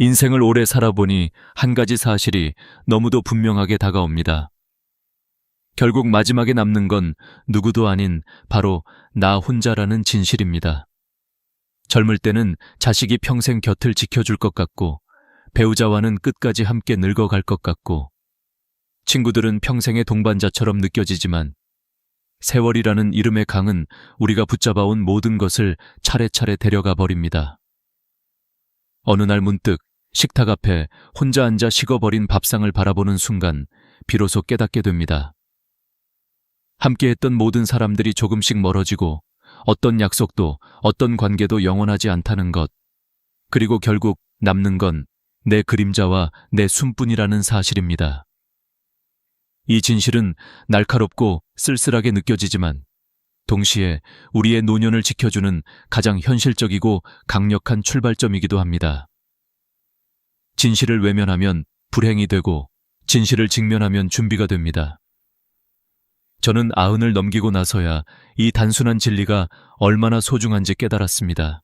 인생을 오래 살아보니 한 가지 사실이 너무도 분명하게 다가옵니다. 결국 마지막에 남는 건 누구도 아닌 바로 나 혼자라는 진실입니다. 젊을 때는 자식이 평생 곁을 지켜줄 것 같고, 배우자와는 끝까지 함께 늙어갈 것 같고, 친구들은 평생의 동반자처럼 느껴지지만, 세월이라는 이름의 강은 우리가 붙잡아온 모든 것을 차례차례 데려가 버립니다. 어느 날 문득 식탁 앞에 혼자 앉아 식어버린 밥상을 바라보는 순간 비로소 깨닫게 됩니다. 함께했던 모든 사람들이 조금씩 멀어지고 어떤 약속도 어떤 관계도 영원하지 않다는 것, 그리고 결국 남는 건 내 그림자와 내 숨뿐이라는 사실입니다. 이 진실은 날카롭고 쓸쓸하게 느껴지지만 동시에 우리의 노년을 지켜주는 가장 현실적이고 강력한 출발점이기도 합니다. 진실을 외면하면 불행이 되고 진실을 직면하면 준비가 됩니다. 저는 90을 넘기고 나서야 이 단순한 진리가 얼마나 소중한지 깨달았습니다.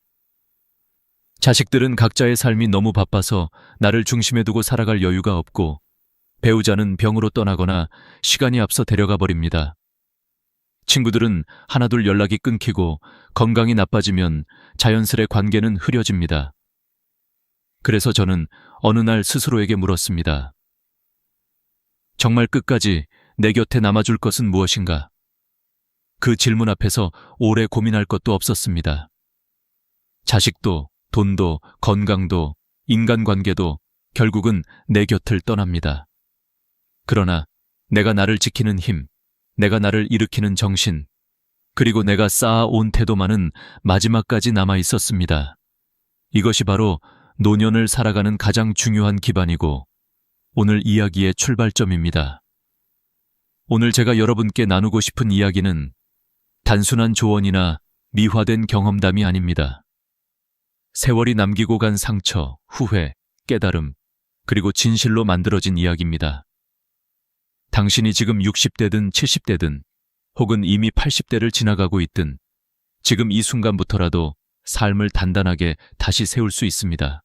자식들은 각자의 삶이 너무 바빠서 나를 중심에 두고 살아갈 여유가 없고, 배우자는 병으로 떠나거나 시간이 앞서 데려가 버립니다. 친구들은 하나둘 연락이 끊기고 건강이 나빠지면 자연스레 관계는 흐려집니다. 그래서 저는 어느 날 스스로에게 물었습니다. 정말 끝까지 내 곁에 남아줄 것은 무엇인가? 그 질문 앞에서 오래 고민할 것도 없었습니다. 자식도, 돈도, 건강도, 인간관계도 결국은 내 곁을 떠납니다. 그러나 내가 나를 지키는 힘, 내가 나를 일으키는 정신, 그리고 내가 쌓아온 태도만은 마지막까지 남아 있었습니다. 이것이 바로 노년을 살아가는 가장 중요한 기반이고 오늘 이야기의 출발점입니다. 오늘 제가 여러분께 나누고 싶은 이야기는 단순한 조언이나 미화된 경험담이 아닙니다. 세월이 남기고 간 상처, 후회, 깨달음, 그리고 진실로 만들어진 이야기입니다. 당신이 지금 60대든 70대든 혹은 이미 80대를 지나가고 있든 지금 이 순간부터라도 삶을 단단하게 다시 세울 수 있습니다.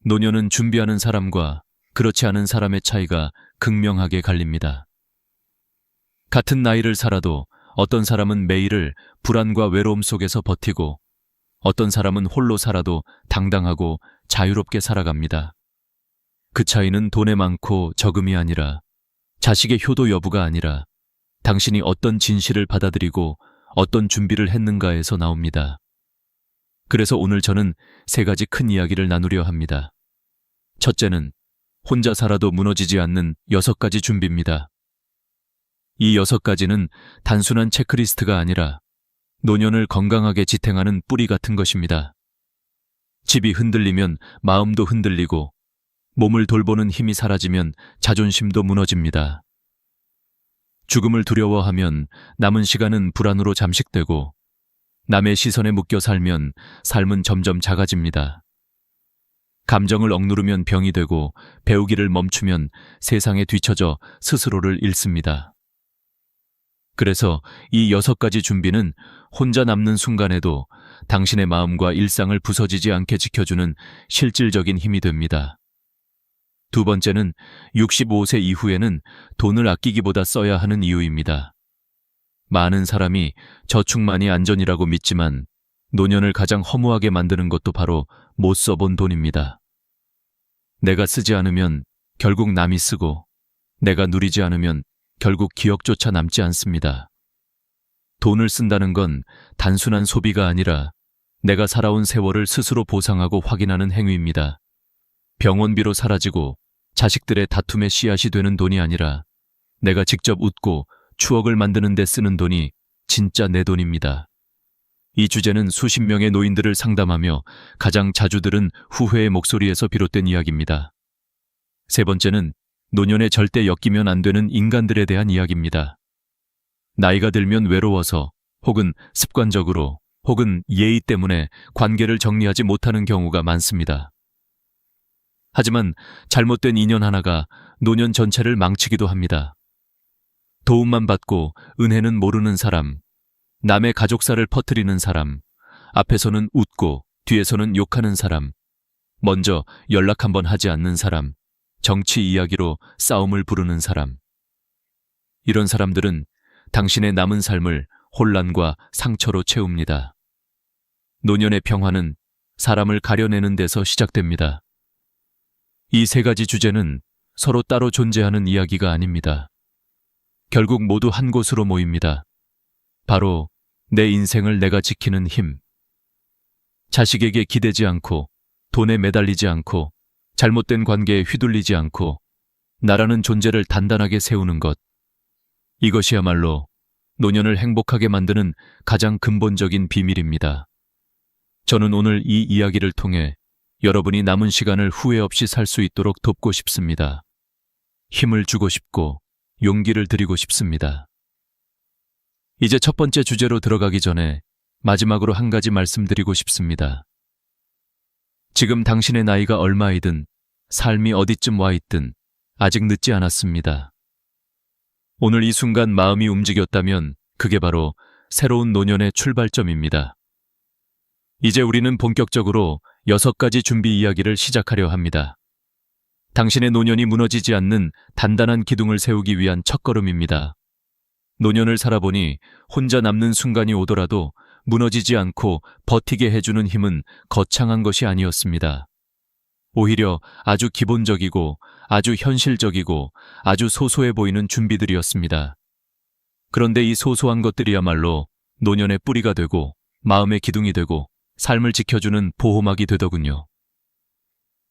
노년은 준비하는 사람과 그렇지 않은 사람의 차이가 극명하게 갈립니다. 같은 나이를 살아도 어떤 사람은 매일을 불안과 외로움 속에서 버티고 어떤 사람은 홀로 살아도 당당하고 자유롭게 살아갑니다. 그 차이는 돈에 많고 적음이 아니라, 자식의 효도 여부가 아니라 당신이 어떤 진실을 받아들이고 어떤 준비를 했는가에서 나옵니다. 그래서 오늘 저는 3가지 큰 이야기를 나누려 합니다. 첫째는 혼자 살아도 무너지지 않는 6가지 준비입니다. 이 6가지는 단순한 체크리스트가 아니라 노년을 건강하게 지탱하는 뿌리 같은 것입니다. 집이 흔들리면 마음도 흔들리고, 몸을 돌보는 힘이 사라지면 자존심도 무너집니다. 죽음을 두려워하면 남은 시간은 불안으로 잠식되고, 남의 시선에 묶여 살면 삶은 점점 작아집니다. 감정을 억누르면 병이 되고, 배우기를 멈추면 세상에 뒤처져 스스로를 잃습니다. 그래서 이 6가지 준비는 혼자 남는 순간에도 당신의 마음과 일상을 부서지지 않게 지켜주는 실질적인 힘이 됩니다. 두 번째는 65세 이후에는 돈을 아끼기보다 써야 하는 이유입니다. 많은 사람이 저축만이 안전이라고 믿지만 노년을 가장 허무하게 만드는 것도 바로 못 써본 돈입니다. 내가 쓰지 않으면 결국 남이 쓰고, 내가 누리지 않으면 결국 기억조차 남지 않습니다. 돈을 쓴다는 건 단순한 소비가 아니라 내가 살아온 세월을 스스로 보상하고 확인하는 행위입니다. 병원비로 사라지고 자식들의 다툼의 씨앗이 되는 돈이 아니라 내가 직접 웃고 추억을 만드는 데 쓰는 돈이 진짜 내 돈입니다. 이 주제는 수십 명의 노인들을 상담하며 가장 자주 들은 후회의 목소리에서 비롯된 이야기입니다. 세 번째는 노년에 절대 엮이면 안 되는 인간들에 대한 이야기입니다. 나이가 들면 외로워서 혹은 습관적으로 혹은 예의 때문에 관계를 정리하지 못하는 경우가 많습니다. 하지만 잘못된 인연 하나가 노년 전체를 망치기도 합니다. 도움만 받고 은혜는 모르는 사람, 남의 가족사를 퍼뜨리는 사람, 앞에서는 웃고 뒤에서는 욕하는 사람, 먼저 연락 한번 하지 않는 사람, 정치 이야기로 싸움을 부르는 사람. 이런 사람들은 당신의 남은 삶을 혼란과 상처로 채웁니다. 노년의 평화는 사람을 가려내는 데서 시작됩니다. 이 세 가지 주제는 서로 따로 존재하는 이야기가 아닙니다. 결국 모두 한 곳으로 모입니다. 바로 내 인생을 내가 지키는 힘. 자식에게 기대지 않고, 돈에 매달리지 않고, 잘못된 관계에 휘둘리지 않고, 나라는 존재를 단단하게 세우는 것. 이것이야말로 노년을 행복하게 만드는 가장 근본적인 비밀입니다. 저는 오늘 이 이야기를 통해 여러분이 남은 시간을 후회 없이 살 수 있도록 돕고 싶습니다. 힘을 주고 싶고 용기를 드리고 싶습니다. 이제 첫 번째 주제로 들어가기 전에 마지막으로 한 가지 말씀드리고 싶습니다. 지금 당신의 나이가 얼마이든 삶이 어디쯤 와 있든 아직 늦지 않았습니다. 오늘 이 순간 마음이 움직였다면 그게 바로 새로운 노년의 출발점입니다. 이제 우리는 본격적으로 6가지 준비 이야기를 시작하려 합니다. 당신의 노년이 무너지지 않는 단단한 기둥을 세우기 위한 첫걸음입니다. 노년을 살아보니 혼자 남는 순간이 오더라도 무너지지 않고 버티게 해주는 힘은 거창한 것이 아니었습니다. 오히려 아주 기본적이고 아주 현실적이고 아주 소소해 보이는 준비들이었습니다. 그런데 이 소소한 것들이야말로 노년의 뿌리가 되고 마음의 기둥이 되고 삶을 지켜주는 보호막이 되더군요.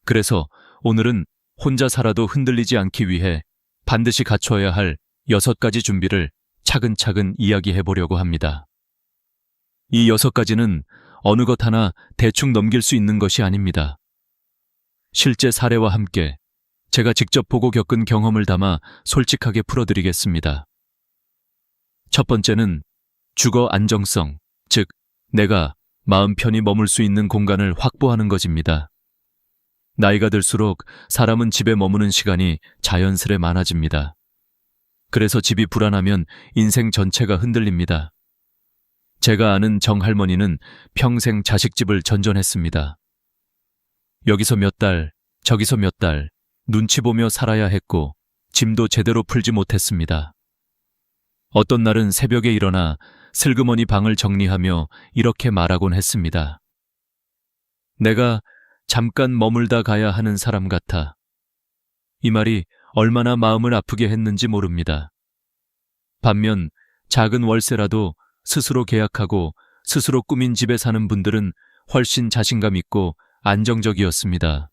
그래서 오늘은 혼자 살아도 흔들리지 않기 위해 반드시 갖춰야 할 6가지 준비를 차근차근 이야기해 보려고 합니다. 이 6가지는 어느 것 하나 대충 넘길 수 있는 것이 아닙니다. 실제 사례와 함께 제가 직접 보고 겪은 경험을 담아 솔직하게 풀어드리겠습니다. 첫 번째는 주거 안정성, 즉 내가 마음 편히 머물 수 있는 공간을 확보하는 것입니다. 나이가 들수록 사람은 집에 머무는 시간이 자연스레 많아집니다. 그래서 집이 불안하면 인생 전체가 흔들립니다. 제가 아는 정할머니는 평생 자식집을 전전했습니다. 여기서 몇 달, 저기서 몇 달, 눈치 보며 살아야 했고 짐도 제대로 풀지 못했습니다. 어떤 날은 새벽에 일어나 슬그머니 방을 정리하며 이렇게 말하곤 했습니다. 내가 잠깐 머물다 가야 하는 사람 같아. 이 말이 얼마나 마음을 아프게 했는지 모릅니다. 반면 작은 월세라도 스스로 계약하고 스스로 꾸민 집에 사는 분들은 훨씬 자신감 있고 안정적이었습니다.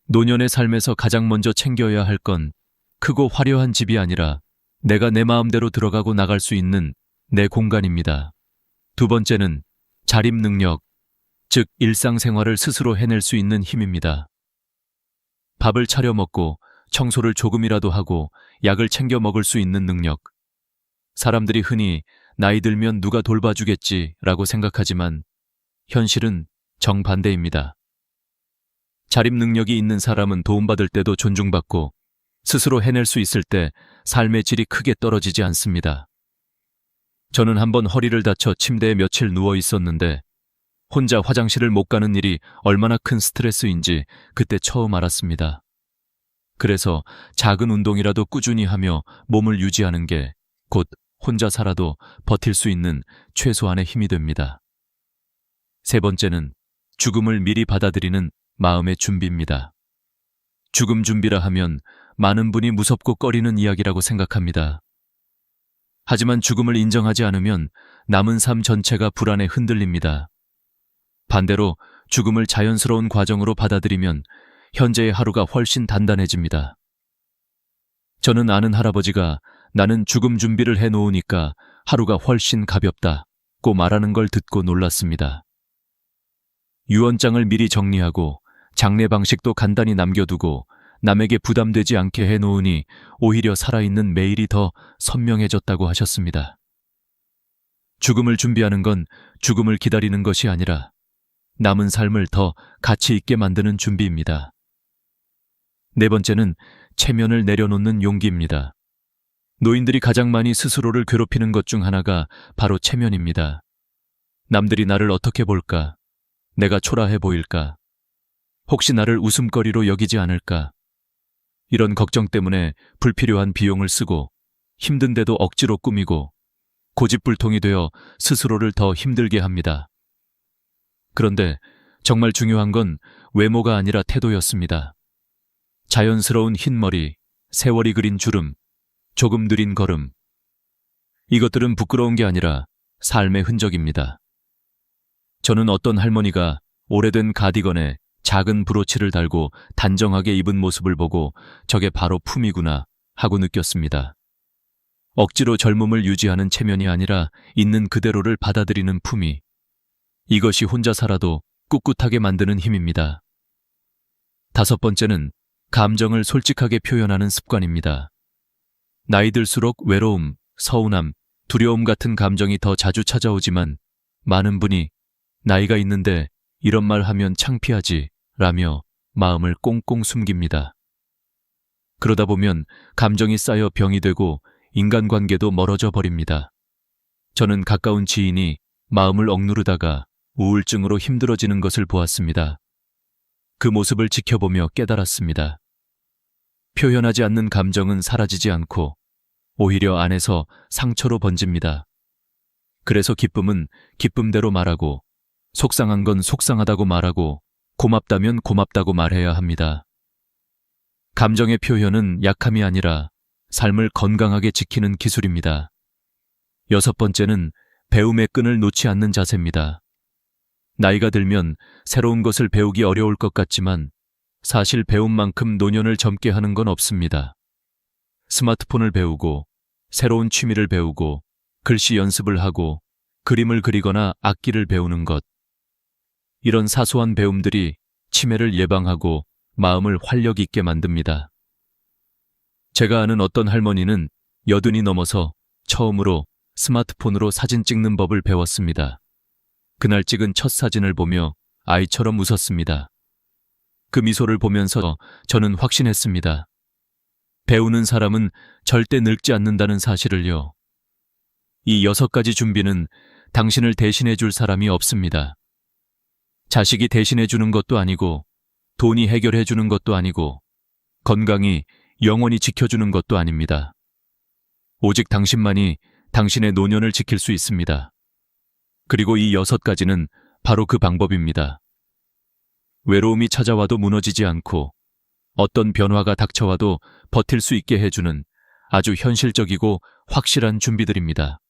노년의 삶에서 가장 먼저 챙겨야 할 건 크고 화려한 집이 아니라 내가 내 마음대로 들어가고 나갈 수 있는 내 공간입니다. 두 번째는 자립 능력, 즉 일상생활을 스스로 해낼 수 있는 힘입니다. 밥을 차려 먹고 청소를 조금이라도 하고 약을 챙겨 먹을 수 있는 능력. 사람들이 흔히 나이 들면 누가 돌봐주겠지라고 생각하지만 현실은 정반대입니다. 자립 능력이 있는 사람은 도움받을 때도 존중받고 스스로 해낼 수 있을 때 삶의 질이 크게 떨어지지 않습니다. 저는 한번 허리를 다쳐 침대에 며칠 누워 있었는데 혼자 화장실을 못 가는 일이 얼마나 큰 스트레스인지 그때 처음 알았습니다. 그래서 작은 운동이라도 꾸준히 하며 몸을 유지하는 게 곧 혼자 살아도 버틸 수 있는 최소한의 힘이 됩니다. 세 번째는 죽음을 미리 받아들이는 마음의 준비입니다. 죽음 준비라 하면 많은 분이 무섭고 꺼리는 이야기라고 생각합니다. 하지만 죽음을 인정하지 않으면 남은 삶 전체가 불안에 흔들립니다. 반대로 죽음을 자연스러운 과정으로 받아들이면 현재의 하루가 훨씬 단단해집니다. 저는 아는 할아버지가 나는 죽음 준비를 해놓으니까 하루가 훨씬 가볍다고 말하는 걸 듣고 놀랐습니다. 유언장을 미리 정리하고 장례 방식도 간단히 남겨두고 남에게 부담되지 않게 해놓으니 오히려 살아있는 매일이 더 선명해졌다고 하셨습니다. 죽음을 준비하는 건 죽음을 기다리는 것이 아니라 남은 삶을 더 가치 있게 만드는 준비입니다. 네 번째는 체면을 내려놓는 용기입니다. 노인들이 가장 많이 스스로를 괴롭히는 것 중 하나가 바로 체면입니다. 남들이 나를 어떻게 볼까? 내가 초라해 보일까? 혹시 나를 웃음거리로 여기지 않을까? 이런 걱정 때문에 불필요한 비용을 쓰고 힘든데도 억지로 꾸미고 고집불통이 되어 스스로를 더 힘들게 합니다. 그런데 정말 중요한 건 외모가 아니라 태도였습니다. 자연스러운 흰머리, 세월이 그린 주름, 조금 느린 걸음. 이것들은 부끄러운 게 아니라 삶의 흔적입니다. 저는 어떤 할머니가 오래된 가디건에 작은 브로치를 달고 단정하게 입은 모습을 보고 저게 바로 품이구나 하고 느꼈습니다. 억지로 젊음을 유지하는 체면이 아니라 있는 그대로를 받아들이는 품위. 이것이 혼자 살아도 꿋꿋하게 만드는 힘입니다. 5번째는 감정을 솔직하게 표현하는 습관입니다. 나이 들수록 외로움, 서운함, 두려움 같은 감정이 더 자주 찾아오지만 많은 분이 나이가 있는데 이런 말 하면 창피하지 라며 마음을 꽁꽁 숨깁니다. 그러다 보면 감정이 쌓여 병이 되고 인간관계도 멀어져 버립니다. 저는 가까운 지인이 마음을 억누르다가 우울증으로 힘들어지는 것을 보았습니다. 그 모습을 지켜보며 깨달았습니다. 표현하지 않는 감정은 사라지지 않고 오히려 안에서 상처로 번집니다. 그래서 기쁨은 기쁨대로 말하고 속상한 건 속상하다고 말하고 고맙다면 고맙다고 말해야 합니다. 감정의 표현은 약함이 아니라 삶을 건강하게 지키는 기술입니다. 6번째는 배움의 끈을 놓지 않는 자세입니다. 나이가 들면 새로운 것을 배우기 어려울 것 같지만 사실 배운 만큼 노년을 젊게 하는 건 없습니다. 스마트폰을 배우고 새로운 취미를 배우고 글씨 연습을 하고 그림을 그리거나 악기를 배우는 것. 이런 사소한 배움들이 치매를 예방하고 마음을 활력 있게 만듭니다. 제가 아는 어떤 할머니는 80이 넘어서 처음으로 스마트폰으로 사진 찍는 법을 배웠습니다. 그날 찍은 첫 사진을 보며 아이처럼 웃었습니다. 그 미소를 보면서 저는 확신했습니다. 배우는 사람은 절대 늙지 않는다는 사실을요. 이 6가지 준비는 당신을 대신해 줄 사람이 없습니다. 자식이 대신해 주는 것도 아니고 돈이 해결해 주는 것도 아니고 건강이 영원히 지켜주는 것도 아닙니다. 오직 당신만이 당신의 노년을 지킬 수 있습니다. 그리고 이 6가지는 바로 그 방법입니다. 외로움이 찾아와도 무너지지 않고 어떤 변화가 닥쳐와도 버틸 수 있게 해주는 아주 현실적이고 확실한 준비들입니다.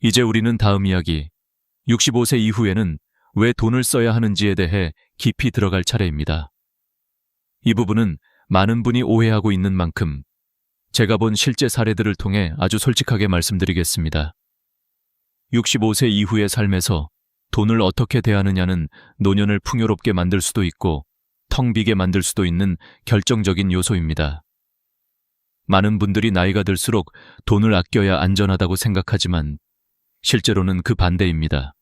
이제 우리는 다음 이야기, 65세 이후에는 왜 돈을 써야 하는지에 대해 깊이 들어갈 차례입니다. 이 부분은 많은 분이 오해하고 있는 만큼 제가 본 실제 사례들을 통해 아주 솔직하게 말씀드리겠습니다. 65세 이후의 삶에서 돈을 어떻게 대하느냐는 노년을 풍요롭게 만들 수도 있고 텅 비게 만들 수도 있는 결정적인 요소입니다. 많은 분들이 나이가 들수록 돈을 아껴야 안전하다고 생각하지만 실제로는 그 반대입니다.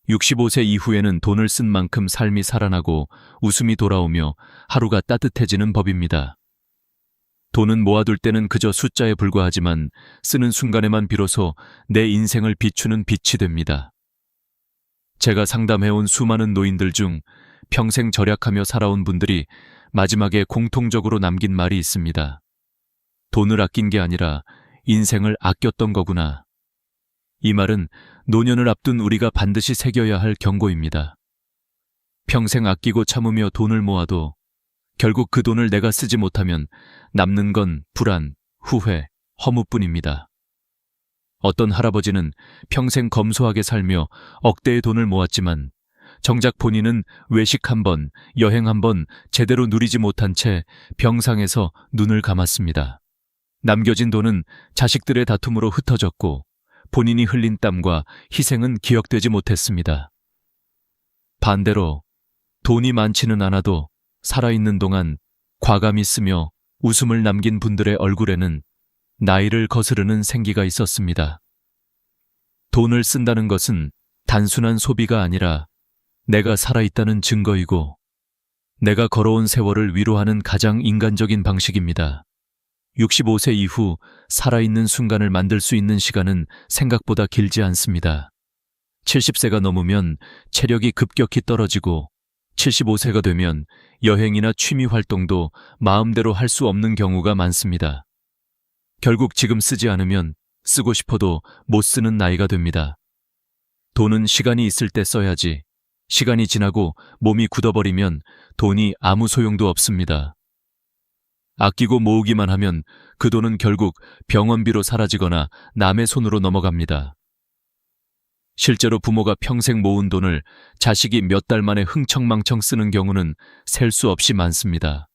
65세 이후에는 돈을 쓴 만큼 삶이 살아나고 웃음이 돌아오며 하루가 따뜻해지는 법입니다. 돈은 모아둘 때는 그저 숫자에 불과하지만 쓰는 순간에만 비로소 내 인생을 비추는 빛이 됩니다. 제가 상담해온 수많은 노인들 중 평생 절약하며 살아온 분들이 마지막에 공통적으로 남긴 말이 있습니다. 돈을 아낀 게 아니라 인생을 아꼈던 거구나. 이 말은 노년을 앞둔 우리가 반드시 새겨야 할 경고입니다. 평생 아끼고 참으며 돈을 모아도 결국 그 돈을 내가 쓰지 못하면 남는 건 불안, 후회, 허무뿐입니다. 어떤 할아버지는 평생 검소하게 살며 억대의 돈을 모았지만 정작 본인은 외식 한 번, 여행 한 번 제대로 누리지 못한 채 병상에서 눈을 감았습니다. 남겨진 돈은 자식들의 다툼으로 흩어졌고 본인이 흘린 땀과 희생은 기억되지 못했습니다. 반대로 돈이 많지는 않아도 살아있는 동안 과감히 쓰며 웃음을 남긴 분들의 얼굴에는 나이를 거스르는 생기가 있었습니다. 돈을 쓴다는 것은 단순한 소비가 아니라 내가 살아있다는 증거이고 내가 걸어온 세월을 위로하는 가장 인간적인 방식입니다. 65세 이후 살아있는 순간을 만들 수 있는 시간은 생각보다 길지 않습니다. 70세가 넘으면 체력이 급격히 떨어지고 75세가 되면 여행이나 취미 활동도 마음대로 할 수 없는 경우가 많습니다. 결국 지금 쓰지 않으면 쓰고 싶어도 못 쓰는 나이가 됩니다. 돈은 시간이 있을 때 써야지. 시간이 지나고 몸이 굳어버리면 돈이 아무 소용도 없습니다. 아끼고 모으기만 하면 그 돈은 결국 병원비로 사라지거나 남의 손으로 넘어갑니다. 실제로 부모가 평생 모은 돈을 자식이 몇 달 만에 흥청망청 쓰는 경우는 셀 수 없이 많습니다.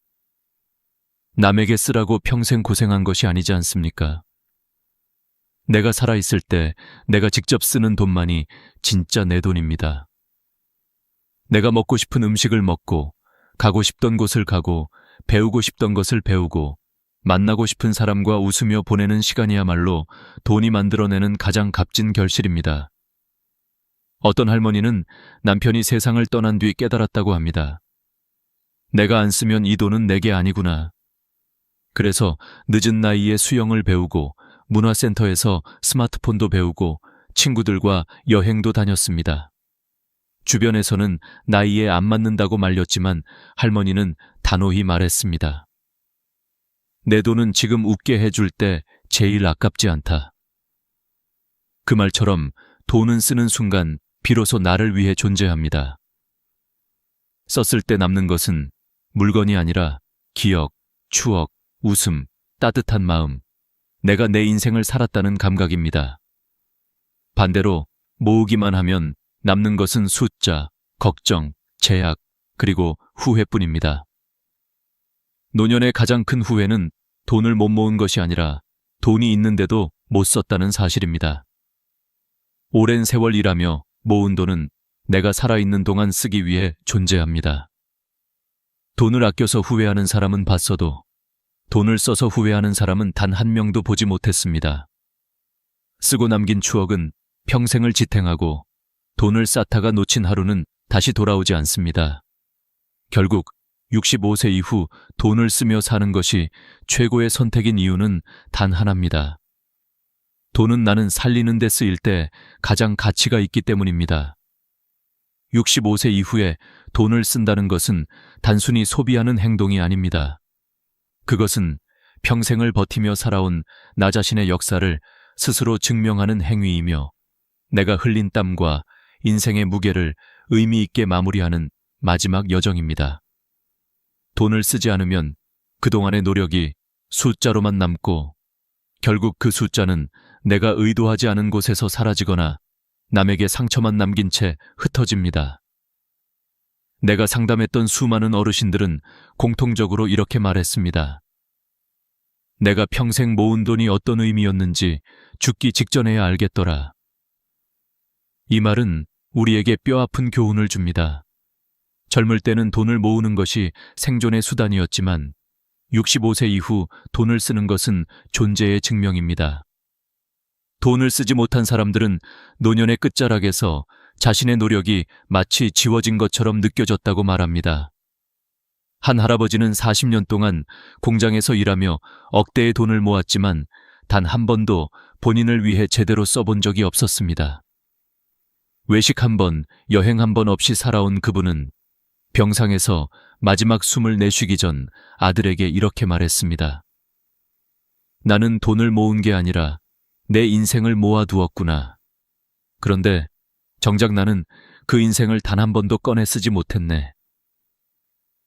남에게 쓰라고 평생 고생한 것이 아니지 않습니까? 내가 살아있을 때 내가 직접 쓰는 돈만이 진짜 내 돈입니다. 내가 먹고 싶은 음식을 먹고, 가고 싶던 곳을 가고, 배우고 싶던 것을 배우고, 만나고 싶은 사람과 웃으며 보내는 시간이야말로 돈이 만들어내는 가장 값진 결실입니다. 어떤 할머니는 남편이 세상을 떠난 뒤 깨달았다고 합니다. 내가 안 쓰면 이 돈은 내게 아니구나. 그래서 늦은 나이에 수영을 배우고 문화센터에서 스마트폰도 배우고 친구들과 여행도 다녔습니다. 주변에서는 나이에 안 맞는다고 말렸지만 할머니는 단호히 말했습니다. 내 돈은 지금 웃게 해줄 때 제일 아깝지 않다. 그 말처럼 돈은 쓰는 순간 비로소 나를 위해 존재합니다. 썼을 때 남는 것은 물건이 아니라 기억, 추억, 웃음, 따뜻한 마음, 내가 내 인생을 살았다는 감각입니다. 반대로 모으기만 하면 남는 것은 숫자, 걱정, 제약, 그리고 후회뿐입니다. 노년의 가장 큰 후회는 돈을 못 모은 것이 아니라 돈이 있는데도 못 썼다는 사실입니다. 오랜 세월 일하며 모은 돈은 내가 살아있는 동안 쓰기 위해 존재합니다. 돈을 아껴서 후회하는 사람은 봤어도 돈을 써서 후회하는 사람은 단 한 명도 보지 못했습니다. 쓰고 남긴 추억은 평생을 지탱하고 돈을 쌓다가 놓친 하루는 다시 돌아오지 않습니다. 결국 65세 이후 돈을 쓰며 사는 것이 최고의 선택인 이유는 단 하나입니다. 돈은 나는 살리는 데 쓰일 때 가장 가치가 있기 때문입니다. 65세 이후에 돈을 쓴다는 것은 단순히 소비하는 행동이 아닙니다. 그것은 평생을 버티며 살아온 나 자신의 역사를 스스로 증명하는 행위이며 내가 흘린 땀과 인생의 무게를 의미 있게 마무리하는 마지막 여정입니다. 돈을 쓰지 않으면 그동안의 노력이 숫자로만 남고 결국 그 숫자는 내가 의도하지 않은 곳에서 사라지거나 남에게 상처만 남긴 채 흩어집니다. 내가 상담했던 수많은 어르신들은 공통적으로 이렇게 말했습니다. 내가 평생 모은 돈이 어떤 의미였는지 죽기 직전에야 알겠더라. 이 말은 우리에게 뼈아픈 교훈을 줍니다. 젊을 때는 돈을 모으는 것이 생존의 수단이었지만 65세 이후 돈을 쓰는 것은 존재의 증명입니다. 돈을 쓰지 못한 사람들은 노년의 끝자락에서 자신의 노력이 마치 지워진 것처럼 느껴졌다고 말합니다. 한 할아버지는 40년 동안 공장에서 일하며 억대의 돈을 모았지만 단 한 번도 본인을 위해 제대로 써본 적이 없었습니다. 외식 한 번, 여행 한 번 없이 살아온 그분은 병상에서 마지막 숨을 내쉬기 전 아들에게 이렇게 말했습니다. 나는 돈을 모은 게 아니라 내 인생을 모아두었구나. 그런데 정작 나는 그 인생을 단 한 번도 꺼내 쓰지 못했네.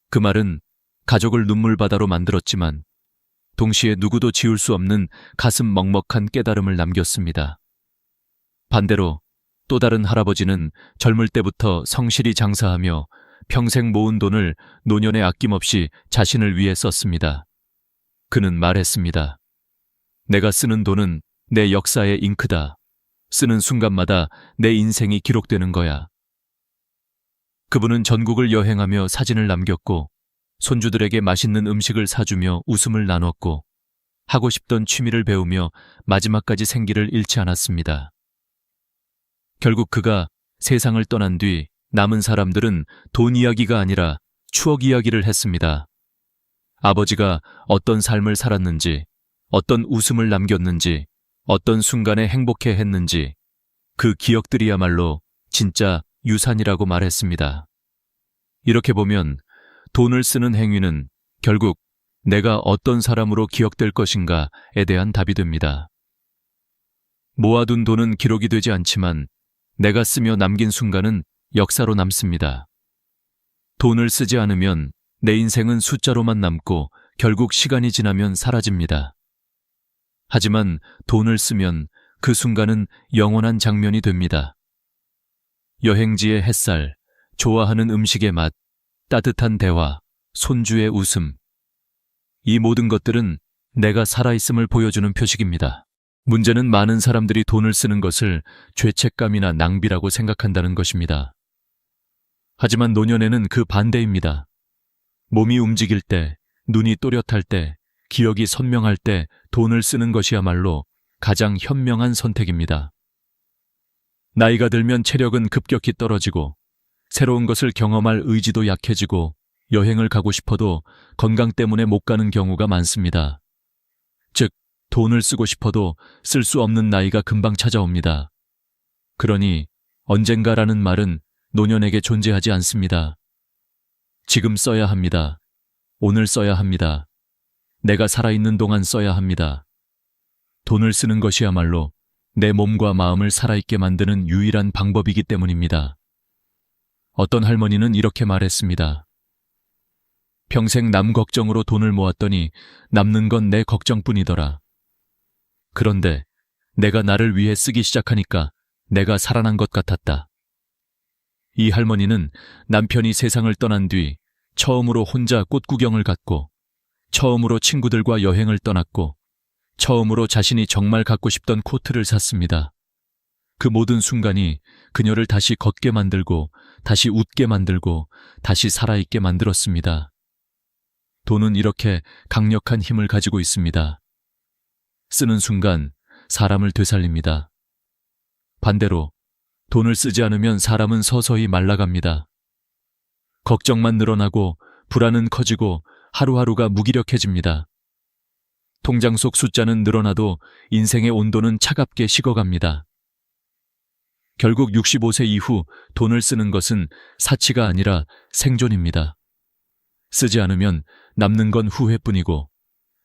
그 말은 가족을 눈물바다로 만들었지만 동시에 누구도 지울 수 없는 가슴 먹먹한 깨달음을 남겼습니다. 반대로 또 다른 할아버지는 젊을 때부터 성실히 장사하며 평생 모은 돈을 노년에 아낌없이 자신을 위해 썼습니다. 그는 말했습니다. 내가 쓰는 돈은 내 역사의 잉크다. 쓰는 순간마다 내 인생이 기록되는 거야. 그분은 전국을 여행하며 사진을 남겼고 손주들에게 맛있는 음식을 사주며 웃음을 나눴고 하고 싶던 취미를 배우며 마지막까지 생기를 잃지 않았습니다. 결국 그가 세상을 떠난 뒤 남은 사람들은 돈 이야기가 아니라 추억 이야기를 했습니다. 아버지가 어떤 삶을 살았는지, 어떤 웃음을 남겼는지, 어떤 순간에 행복해 했는지 그 기억들이야말로 진짜 유산이라고 말했습니다. 이렇게 보면 돈을 쓰는 행위는 결국 내가 어떤 사람으로 기억될 것인가에 대한 답이 됩니다. 모아둔 돈은 기록이 되지 않지만 내가 쓰며 남긴 순간은 역사로 남습니다. 돈을 쓰지 않으면 내 인생은 숫자로만 남고 결국 시간이 지나면 사라집니다. 하지만 돈을 쓰면 그 순간은 영원한 장면이 됩니다. 여행지의 햇살, 좋아하는 음식의 맛, 따뜻한 대화, 손주의 웃음. 이 모든 것들은 내가 살아있음을 보여주는 표식입니다. 문제는 많은 사람들이 돈을 쓰는 것을 죄책감이나 낭비라고 생각한다는 것입니다. 하지만 노년에는 그 반대입니다. 몸이 움직일 때, 눈이 또렷할 때, 기억이 선명할 때 돈을 쓰는 것이야말로 가장 현명한 선택입니다. 나이가 들면 체력은 급격히 떨어지고 새로운 것을 경험할 의지도 약해지고 여행을 가고 싶어도 건강 때문에 못 가는 경우가 많습니다. 즉, 돈을 쓰고 싶어도 쓸 수 없는 나이가 금방 찾아옵니다. 그러니 언젠가라는 말은 노년에게 존재하지 않습니다. 지금 써야 합니다. 오늘 써야 합니다. 내가 살아있는 동안 써야 합니다. 돈을 쓰는 것이야말로 내 몸과 마음을 살아있게 만드는 유일한 방법이기 때문입니다. 어떤 할머니는 이렇게 말했습니다. 평생 남 걱정으로 돈을 모았더니 남는 건 내 걱정뿐이더라. 그런데 내가 나를 위해 쓰기 시작하니까 내가 살아난 것 같았다. 이 할머니는 남편이 세상을 떠난 뒤 처음으로 혼자 꽃구경을 갔고, 처음으로 친구들과 여행을 떠났고, 처음으로 자신이 정말 갖고 싶던 코트를 샀습니다. 그 모든 순간이 그녀를 다시 걷게 만들고, 다시 웃게 만들고, 다시 살아있게 만들었습니다. 돈은 이렇게 강력한 힘을 가지고 있습니다. 쓰는 순간 사람을 되살립니다. 반대로 돈을 쓰지 않으면 사람은 서서히 말라갑니다. 걱정만 늘어나고 불안은 커지고 하루하루가 무기력해집니다. 통장 속 숫자는 늘어나도 인생의 온도는 차갑게 식어갑니다. 결국 65세 이후 돈을 쓰는 것은 사치가 아니라 생존입니다. 쓰지 않으면 남는 건 후회뿐이고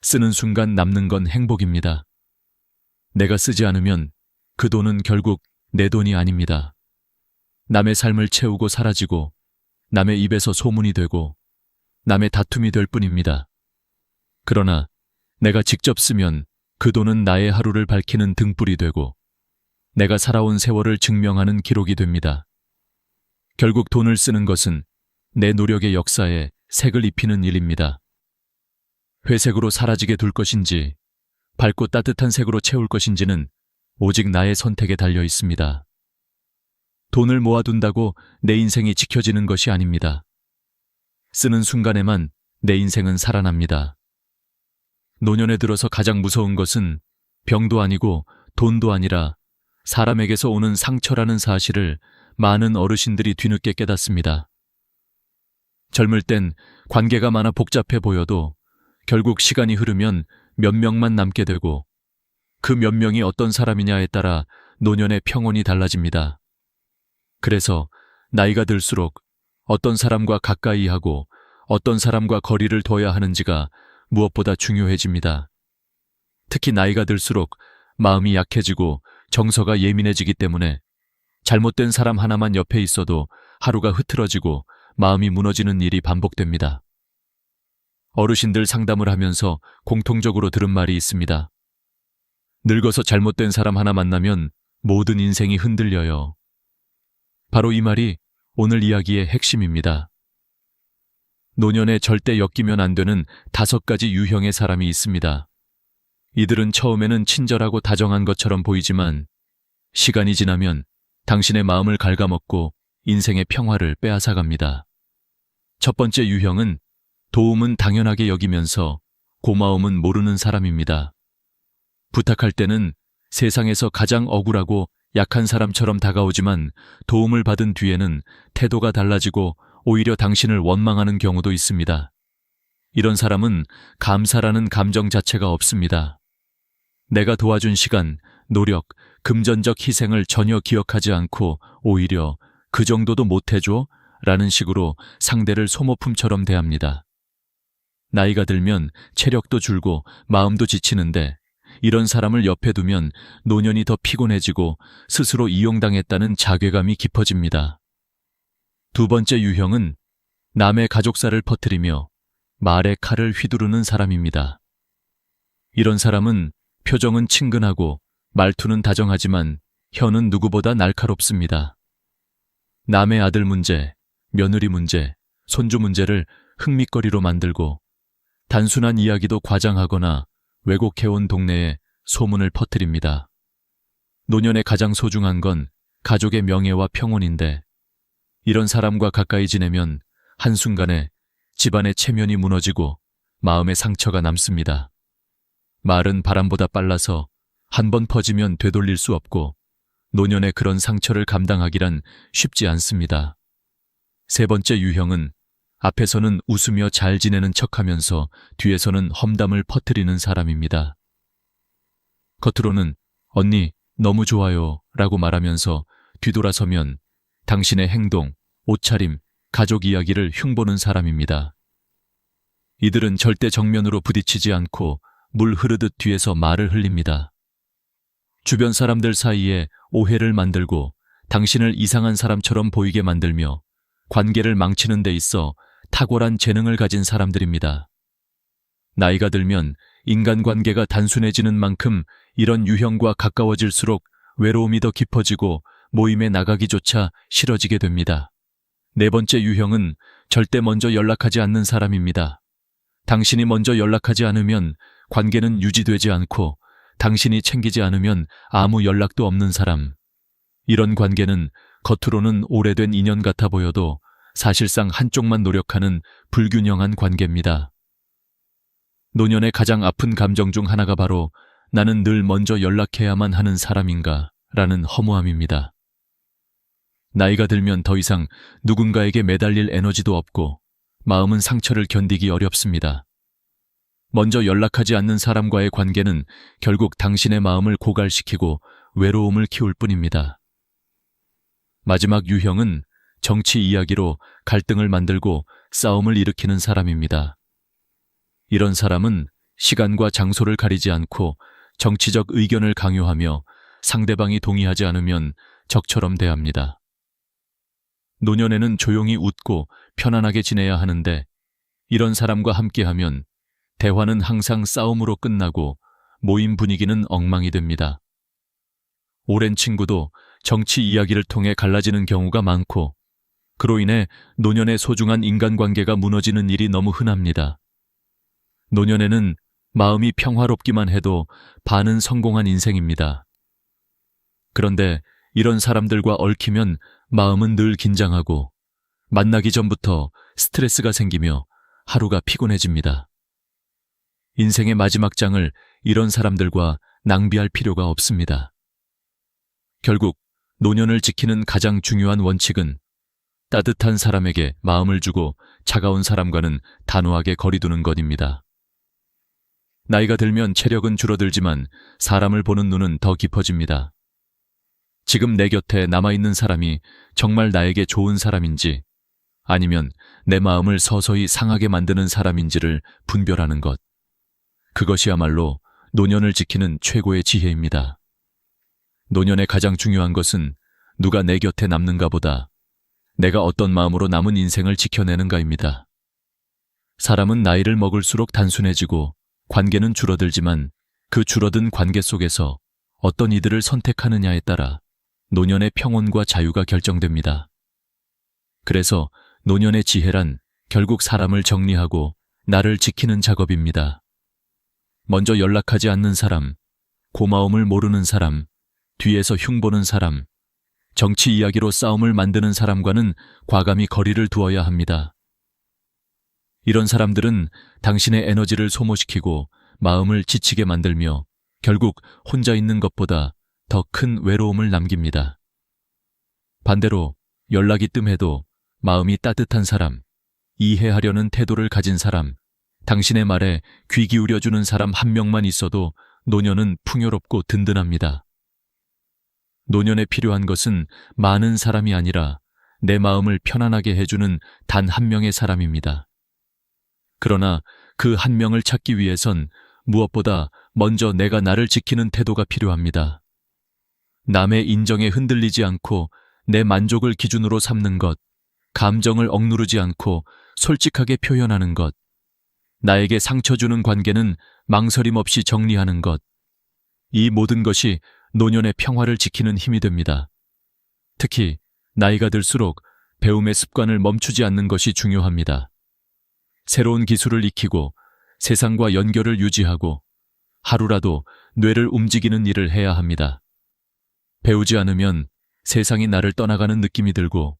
쓰는 순간 남는 건 행복입니다. 내가 쓰지 않으면 그 돈은 결국 내 돈이 아닙니다. 남의 삶을 채우고 사라지고 남의 입에서 소문이 되고 남의 다툼이 될 뿐입니다. 그러나 내가 직접 쓰면 그 돈은 나의 하루를 밝히는 등불이 되고 내가 살아온 세월을 증명하는 기록이 됩니다. 결국 돈을 쓰는 것은 내 노력의 역사에 색을 입히는 일입니다. 회색으로 사라지게 둘 것인지 밝고 따뜻한 색으로 채울 것인지는 오직 나의 선택에 달려 있습니다. 돈을 모아둔다고 내 인생이 지켜지는 것이 아닙니다. 쓰는 순간에만 내 인생은 살아납니다. 노년에 들어서 가장 무서운 것은 병도 아니고 돈도 아니라 사람에게서 오는 상처라는 사실을 많은 어르신들이 뒤늦게 깨닫습니다. 젊을 땐 관계가 많아 복잡해 보여도 결국 시간이 흐르면 몇 명만 남게 되고 그 몇 명이 어떤 사람이냐에 따라 노년의 평온이 달라집니다. 그래서 나이가 들수록 어떤 사람과 가까이 하고 어떤 사람과 거리를 둬야 하는지가 무엇보다 중요해집니다. 특히 나이가 들수록 마음이 약해지고 정서가 예민해지기 때문에 잘못된 사람 하나만 옆에 있어도 하루가 흐트러지고 마음이 무너지는 일이 반복됩니다. 어르신들 상담을 하면서 공통적으로 들은 말이 있습니다. 늙어서 잘못된 사람 하나 만나면 모든 인생이 흔들려요. 바로 이 말이 오늘 이야기의 핵심입니다. 노년에 절대 엮이면 안 되는 5가지 유형의 사람이 있습니다. 이들은 처음에는 친절하고 다정한 것처럼 보이지만 시간이 지나면 당신의 마음을 갉아먹고 인생의 평화를 빼앗아갑니다. 첫 번째 유형은 도움은 당연하게 여기면서 고마움은 모르는 사람입니다. 부탁할 때는 세상에서 가장 억울하고 약한 사람처럼 다가오지만 도움을 받은 뒤에는 태도가 달라지고 오히려 당신을 원망하는 경우도 있습니다. 이런 사람은 감사라는 감정 자체가 없습니다. 내가 도와준 시간, 노력, 금전적 희생을 전혀 기억하지 않고 오히려 그 정도도 못해줘? 라는 식으로 상대를 소모품처럼 대합니다. 나이가 들면 체력도 줄고 마음도 지치는데 이런 사람을 옆에 두면 노년이 더 피곤해지고 스스로 이용당했다는 자괴감이 깊어집니다. 두 번째 유형은 남의 가족사를 퍼뜨리며 말에 칼을 휘두르는 사람입니다. 이런 사람은 표정은 친근하고 말투는 다정하지만 혀는 누구보다 날카롭습니다. 남의 아들 문제, 며느리 문제, 손주 문제를 흥미거리로 만들고 단순한 이야기도 과장하거나 왜곡해온 동네에 소문을 퍼뜨립니다. 노년에 가장 소중한 건 가족의 명예와 평온인데 이런 사람과 가까이 지내면 한순간에 집안의 체면이 무너지고 마음의 상처가 남습니다. 말은 바람보다 빨라서 한 번 퍼지면 되돌릴 수 없고 노년의 그런 상처를 감당하기란 쉽지 않습니다. 세 번째 유형은 앞에서는 웃으며 잘 지내는 척하면서 뒤에서는 험담을 퍼뜨리는 사람입니다. 겉으로는 언니 너무 좋아요 라고 말하면서 뒤돌아서면 당신의 행동, 옷차림, 가족 이야기를 흉보는 사람입니다. 이들은 절대 정면으로 부딪히지 않고 물 흐르듯 뒤에서 말을 흘립니다. 주변 사람들 사이에 오해를 만들고 당신을 이상한 사람처럼 보이게 만들며 관계를 망치는 데 있어 탁월한 재능을 가진 사람들입니다. 나이가 들면 인간관계가 단순해지는 만큼 이런 유형과 가까워질수록 외로움이 더 깊어지고 모임에 나가기조차 싫어지게 됩니다. 네 번째 유형은 절대 먼저 연락하지 않는 사람입니다. 당신이 먼저 연락하지 않으면 관계는 유지되지 않고 당신이 챙기지 않으면 아무 연락도 없는 사람. 이런 관계는 겉으로는 오래된 인연 같아 보여도 사실상 한쪽만 노력하는 불균형한 관계입니다. 노년의 가장 아픈 감정 중 하나가 바로 나는 늘 먼저 연락해야만 하는 사람인가 라는 허무함입니다. 나이가 들면 더 이상 누군가에게 매달릴 에너지도 없고 마음은 상처를 견디기 어렵습니다. 먼저 연락하지 않는 사람과의 관계는 결국 당신의 마음을 고갈시키고 외로움을 키울 뿐입니다. 마지막 유형은 정치 이야기로 갈등을 만들고 싸움을 일으키는 사람입니다. 이런 사람은 시간과 장소를 가리지 않고 정치적 의견을 강요하며 상대방이 동의하지 않으면 적처럼 대합니다. 노년에는 조용히 웃고 편안하게 지내야 하는데 이런 사람과 함께하면 대화는 항상 싸움으로 끝나고 모임 분위기는 엉망이 됩니다. 오랜 친구도 정치 이야기를 통해 갈라지는 경우가 많고 그로 인해 노년의 소중한 인간관계가 무너지는 일이 너무 흔합니다. 노년에는 마음이 평화롭기만 해도 반은 성공한 인생입니다. 그런데 이런 사람들과 얽히면 마음은 늘 긴장하고 만나기 전부터 스트레스가 생기며 하루가 피곤해집니다. 인생의 마지막 장을 이런 사람들과 낭비할 필요가 없습니다. 결국 노년을 지키는 가장 중요한 원칙은 따뜻한 사람에게 마음을 주고 차가운 사람과는 단호하게 거리두는 것입니다. 나이가 들면 체력은 줄어들지만 사람을 보는 눈은 더 깊어집니다. 지금 내 곁에 남아있는 사람이 정말 나에게 좋은 사람인지 아니면 내 마음을 서서히 상하게 만드는 사람인지를 분별하는 것. 그것이야말로 노년을 지키는 최고의 지혜입니다. 노년의 가장 중요한 것은 누가 내 곁에 남는가 보다 내가 어떤 마음으로 남은 인생을 지켜내는가입니다. 사람은 나이를 먹을수록 단순해지고 관계는 줄어들지만 그 줄어든 관계 속에서 어떤 이들을 선택하느냐에 따라 노년의 평온과 자유가 결정됩니다. 그래서 노년의 지혜란 결국 사람을 정리하고 나를 지키는 작업입니다. 먼저 연락하지 않는 사람, 고마움을 모르는 사람, 뒤에서 흉보는 사람, 정치 이야기로 싸움을 만드는 사람과는 과감히 거리를 두어야 합니다. 이런 사람들은 당신의 에너지를 소모시키고 마음을 지치게 만들며 결국 혼자 있는 것보다 더 큰 외로움을 남깁니다. 반대로 연락이 뜸해도 마음이 따뜻한 사람, 이해하려는 태도를 가진 사람, 당신의 말에 귀 기울여주는 사람 한 명만 있어도 노년은 풍요롭고 든든합니다. 노년에 필요한 것은 많은 사람이 아니라 내 마음을 편안하게 해주는 단 한 명의 사람입니다. 그러나 그 한 명을 찾기 위해선 무엇보다 먼저 내가 나를 지키는 태도가 필요합니다. 남의 인정에 흔들리지 않고 내 만족을 기준으로 삼는 것, 감정을 억누르지 않고 솔직하게 표현하는 것, 나에게 상처 주는 관계는 망설임 없이 정리하는 것, 이 모든 것이 노년의 평화를 지키는 힘이 됩니다. 특히 나이가 들수록 배움의 습관을 멈추지 않는 것이 중요합니다. 새로운 기술을 익히고 세상과 연결을 유지하고 하루라도 뇌를 움직이는 일을 해야 합니다. 배우지 않으면 세상이 나를 떠나가는 느낌이 들고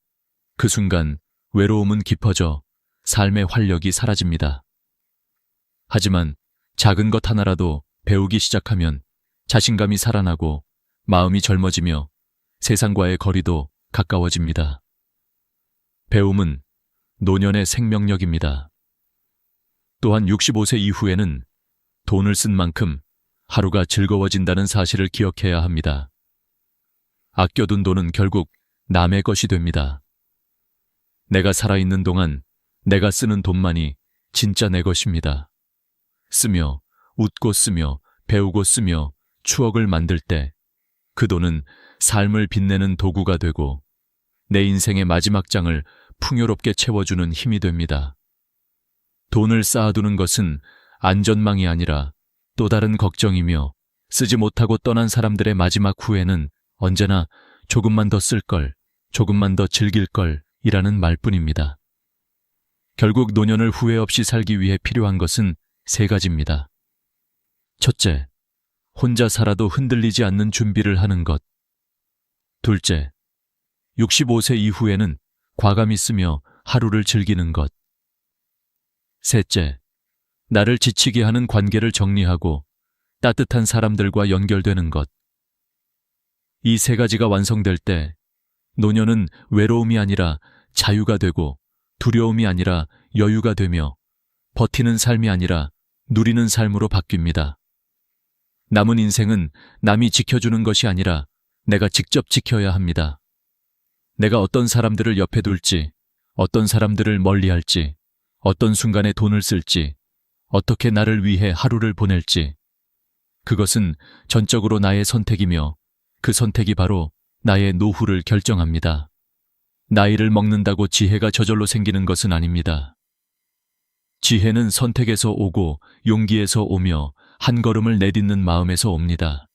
그 순간 외로움은 깊어져 삶의 활력이 사라집니다. 하지만 작은 것 하나라도 배우기 시작하면 자신감이 살아나고 마음이 젊어지며 세상과의 거리도 가까워집니다. 배움은 노년의 생명력입니다. 또한 65세 이후에는 돈을 쓴 만큼 하루가 즐거워진다는 사실을 기억해야 합니다. 아껴둔 돈은 결국 남의 것이 됩니다. 내가 살아있는 동안 내가 쓰는 돈만이 진짜 내 것입니다. 쓰며, 웃고 쓰며, 배우고 쓰며 추억을 만들 때 그 돈은 삶을 빛내는 도구가 되고 내 인생의 마지막 장을 풍요롭게 채워주는 힘이 됩니다. 돈을 쌓아두는 것은 안전망이 아니라 또 다른 걱정이며 쓰지 못하고 떠난 사람들의 마지막 후회는 언제나 조금만 더 쓸 걸, 조금만 더 즐길 걸 이라는 말뿐입니다. 결국 노년을 후회 없이 살기 위해 필요한 것은 세 가지입니다. 첫째, 혼자 살아도 흔들리지 않는 준비를 하는 것. 둘째, 65세 이후에는 과감히 쓰며 하루를 즐기는 것. 셋째, 나를 지치게 하는 관계를 정리하고 따뜻한 사람들과 연결되는 것. 이 세 가지가 완성될 때 노년은 외로움이 아니라 자유가 되고 두려움이 아니라 여유가 되며 버티는 삶이 아니라 누리는 삶으로 바뀝니다. 남은 인생은 남이 지켜주는 것이 아니라 내가 직접 지켜야 합니다. 내가 어떤 사람들을 옆에 둘지, 어떤 사람들을 멀리할지, 어떤 순간에 돈을 쓸지, 어떻게 나를 위해 하루를 보낼지, 그것은 전적으로 나의 선택이며 그 선택이 바로 나의 노후를 결정합니다. 나이를 먹는다고 지혜가 저절로 생기는 것은 아닙니다. 지혜는 선택에서 오고 용기에서 오며 한 걸음을 내딛는 마음에서 옵니다.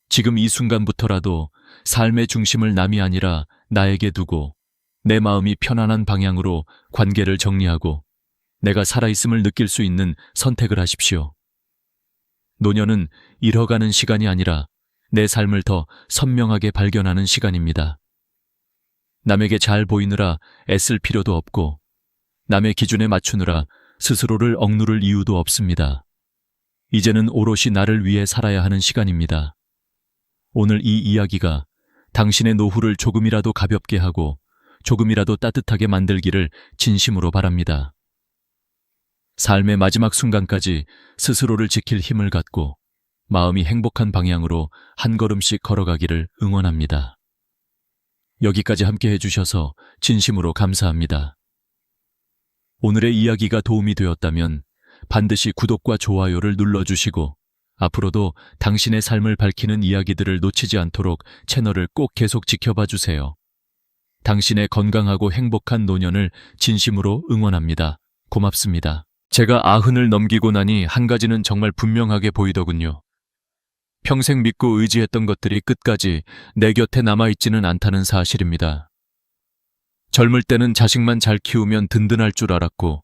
지금 이 순간부터라도 삶의 중심을 남이 아니라 나에게 두고 내 마음이 편안한 방향으로 관계를 정리하고 내가 살아있음을 느낄 수 있는 선택을 하십시오. 노년은 잃어가는 시간이 아니라 내 삶을 더 선명하게 발견하는 시간입니다. 남에게 잘 보이느라 애쓸 필요도 없고 남의 기준에 맞추느라 스스로를 억누를 이유도 없습니다. 이제는 오롯이 나를 위해 살아야 하는 시간입니다. 오늘 이 이야기가 당신의 노후를 조금이라도 가볍게 하고 조금이라도 따뜻하게 만들기를 진심으로 바랍니다. 삶의 마지막 순간까지 스스로를 지킬 힘을 갖고 마음이 행복한 방향으로 한 걸음씩 걸어가기를 응원합니다. 여기까지 함께 해주셔서 진심으로 감사합니다. 오늘의 이야기가 도움이 되었다면 반드시 구독과 좋아요를 눌러주시고 앞으로도 당신의 삶을 밝히는 이야기들을 놓치지 않도록 채널을 꼭 계속 지켜봐 주세요. 당신의 건강하고 행복한 노년을 진심으로 응원합니다. 고맙습니다. 제가 90을 넘기고 나니 한 가지는 정말 분명하게 보이더군요. 평생 믿고 의지했던 것들이 끝까지 내 곁에 남아있지는 않다는 사실입니다. 젊을 때는 자식만 잘 키우면 든든할 줄 알았고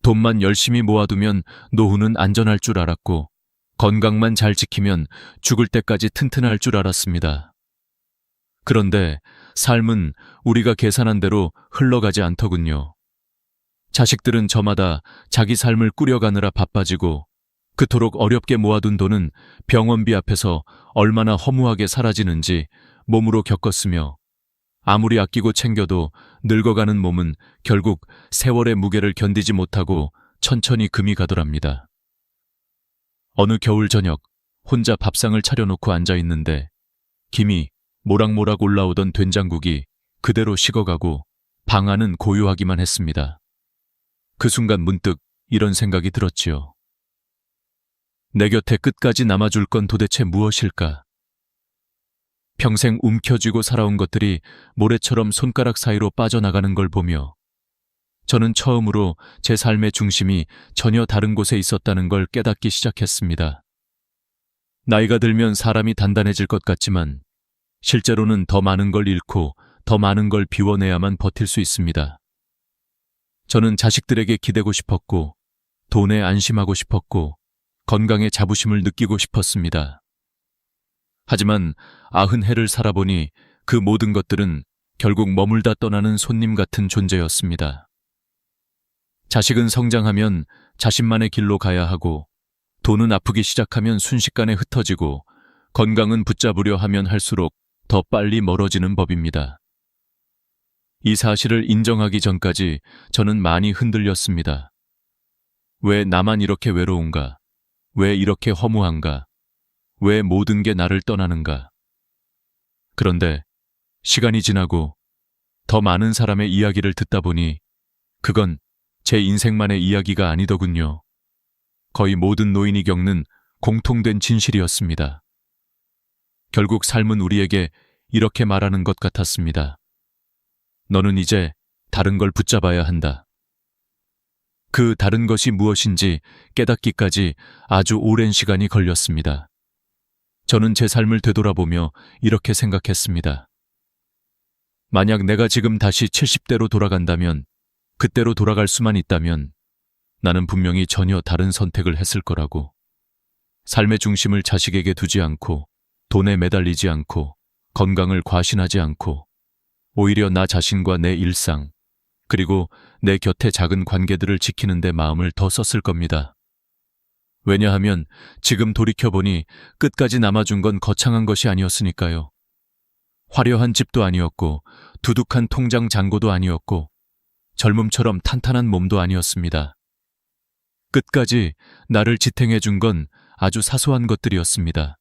돈만 열심히 모아두면 노후는 안전할 줄 알았고 건강만 잘 지키면 죽을 때까지 튼튼할 줄 알았습니다. 그런데 삶은 우리가 계산한 대로 흘러가지 않더군요. 자식들은 저마다 자기 삶을 꾸려가느라 바빠지고 그토록 어렵게 모아둔 돈은 병원비 앞에서 얼마나 허무하게 사라지는지 몸으로 겪었으며 아무리 아끼고 챙겨도 늙어가는 몸은 결국 세월의 무게를 견디지 못하고 천천히 금이 가더랍니다. 어느 겨울 저녁 혼자 밥상을 차려놓고 앉아있는데 김이 모락모락 올라오던 된장국이 그대로 식어가고 방 안은 고요하기만 했습니다. 그 순간 문득 이런 생각이 들었지요. 내 곁에 끝까지 남아줄 건 도대체 무엇일까? 평생 움켜쥐고 살아온 것들이 모래처럼 손가락 사이로 빠져나가는 걸 보며 저는 처음으로 제 삶의 중심이 전혀 다른 곳에 있었다는 걸 깨닫기 시작했습니다. 나이가 들면 사람이 단단해질 것 같지만 실제로는 더 많은 걸 잃고 더 많은 걸 비워내야만 버틸 수 있습니다. 저는 자식들에게 기대고 싶었고 돈에 안심하고 싶었고 건강에 자부심을 느끼고 싶었습니다. 하지만 90해를 살아보니 그 모든 것들은 결국 머물다 떠나는 손님 같은 존재였습니다. 자식은 성장하면 자신만의 길로 가야 하고 돈은 아프기 시작하면 순식간에 흩어지고 건강은 붙잡으려 하면 할수록 더 빨리 멀어지는 법입니다. 이 사실을 인정하기 전까지 저는 많이 흔들렸습니다. 왜 나만 이렇게 외로운가? 왜 이렇게 허무한가? 왜 모든 게 나를 떠나는가? 그런데 시간이 지나고 더 많은 사람의 이야기를 듣다 보니 그건 제 인생만의 이야기가 아니더군요. 거의 모든 노인이 겪는 공통된 진실이었습니다. 결국 삶은 우리에게 이렇게 말하는 것 같았습니다. 너는 이제 다른 걸 붙잡아야 한다. 그 다른 것이 무엇인지 깨닫기까지 아주 오랜 시간이 걸렸습니다. 저는 제 삶을 되돌아보며 이렇게 생각했습니다. 만약 내가 지금 다시 70대로 돌아간다면, 그때로 돌아갈 수만 있다면 나는 분명히 전혀 다른 선택을 했을 거라고. 삶의 중심을 자식에게 두지 않고 돈에 매달리지 않고 건강을 과신하지 않고 오히려 나 자신과 내 일상 그리고 내 곁의 작은 관계들을 지키는 데 마음을 더 썼을 겁니다. 왜냐하면 지금 돌이켜보니 끝까지 남아준 건 거창한 것이 아니었으니까요. 화려한 집도 아니었고 두둑한 통장 잔고도 아니었고 젊음처럼 탄탄한 몸도 아니었습니다. 끝까지 나를 지탱해준 건 아주 사소한 것들이었습니다.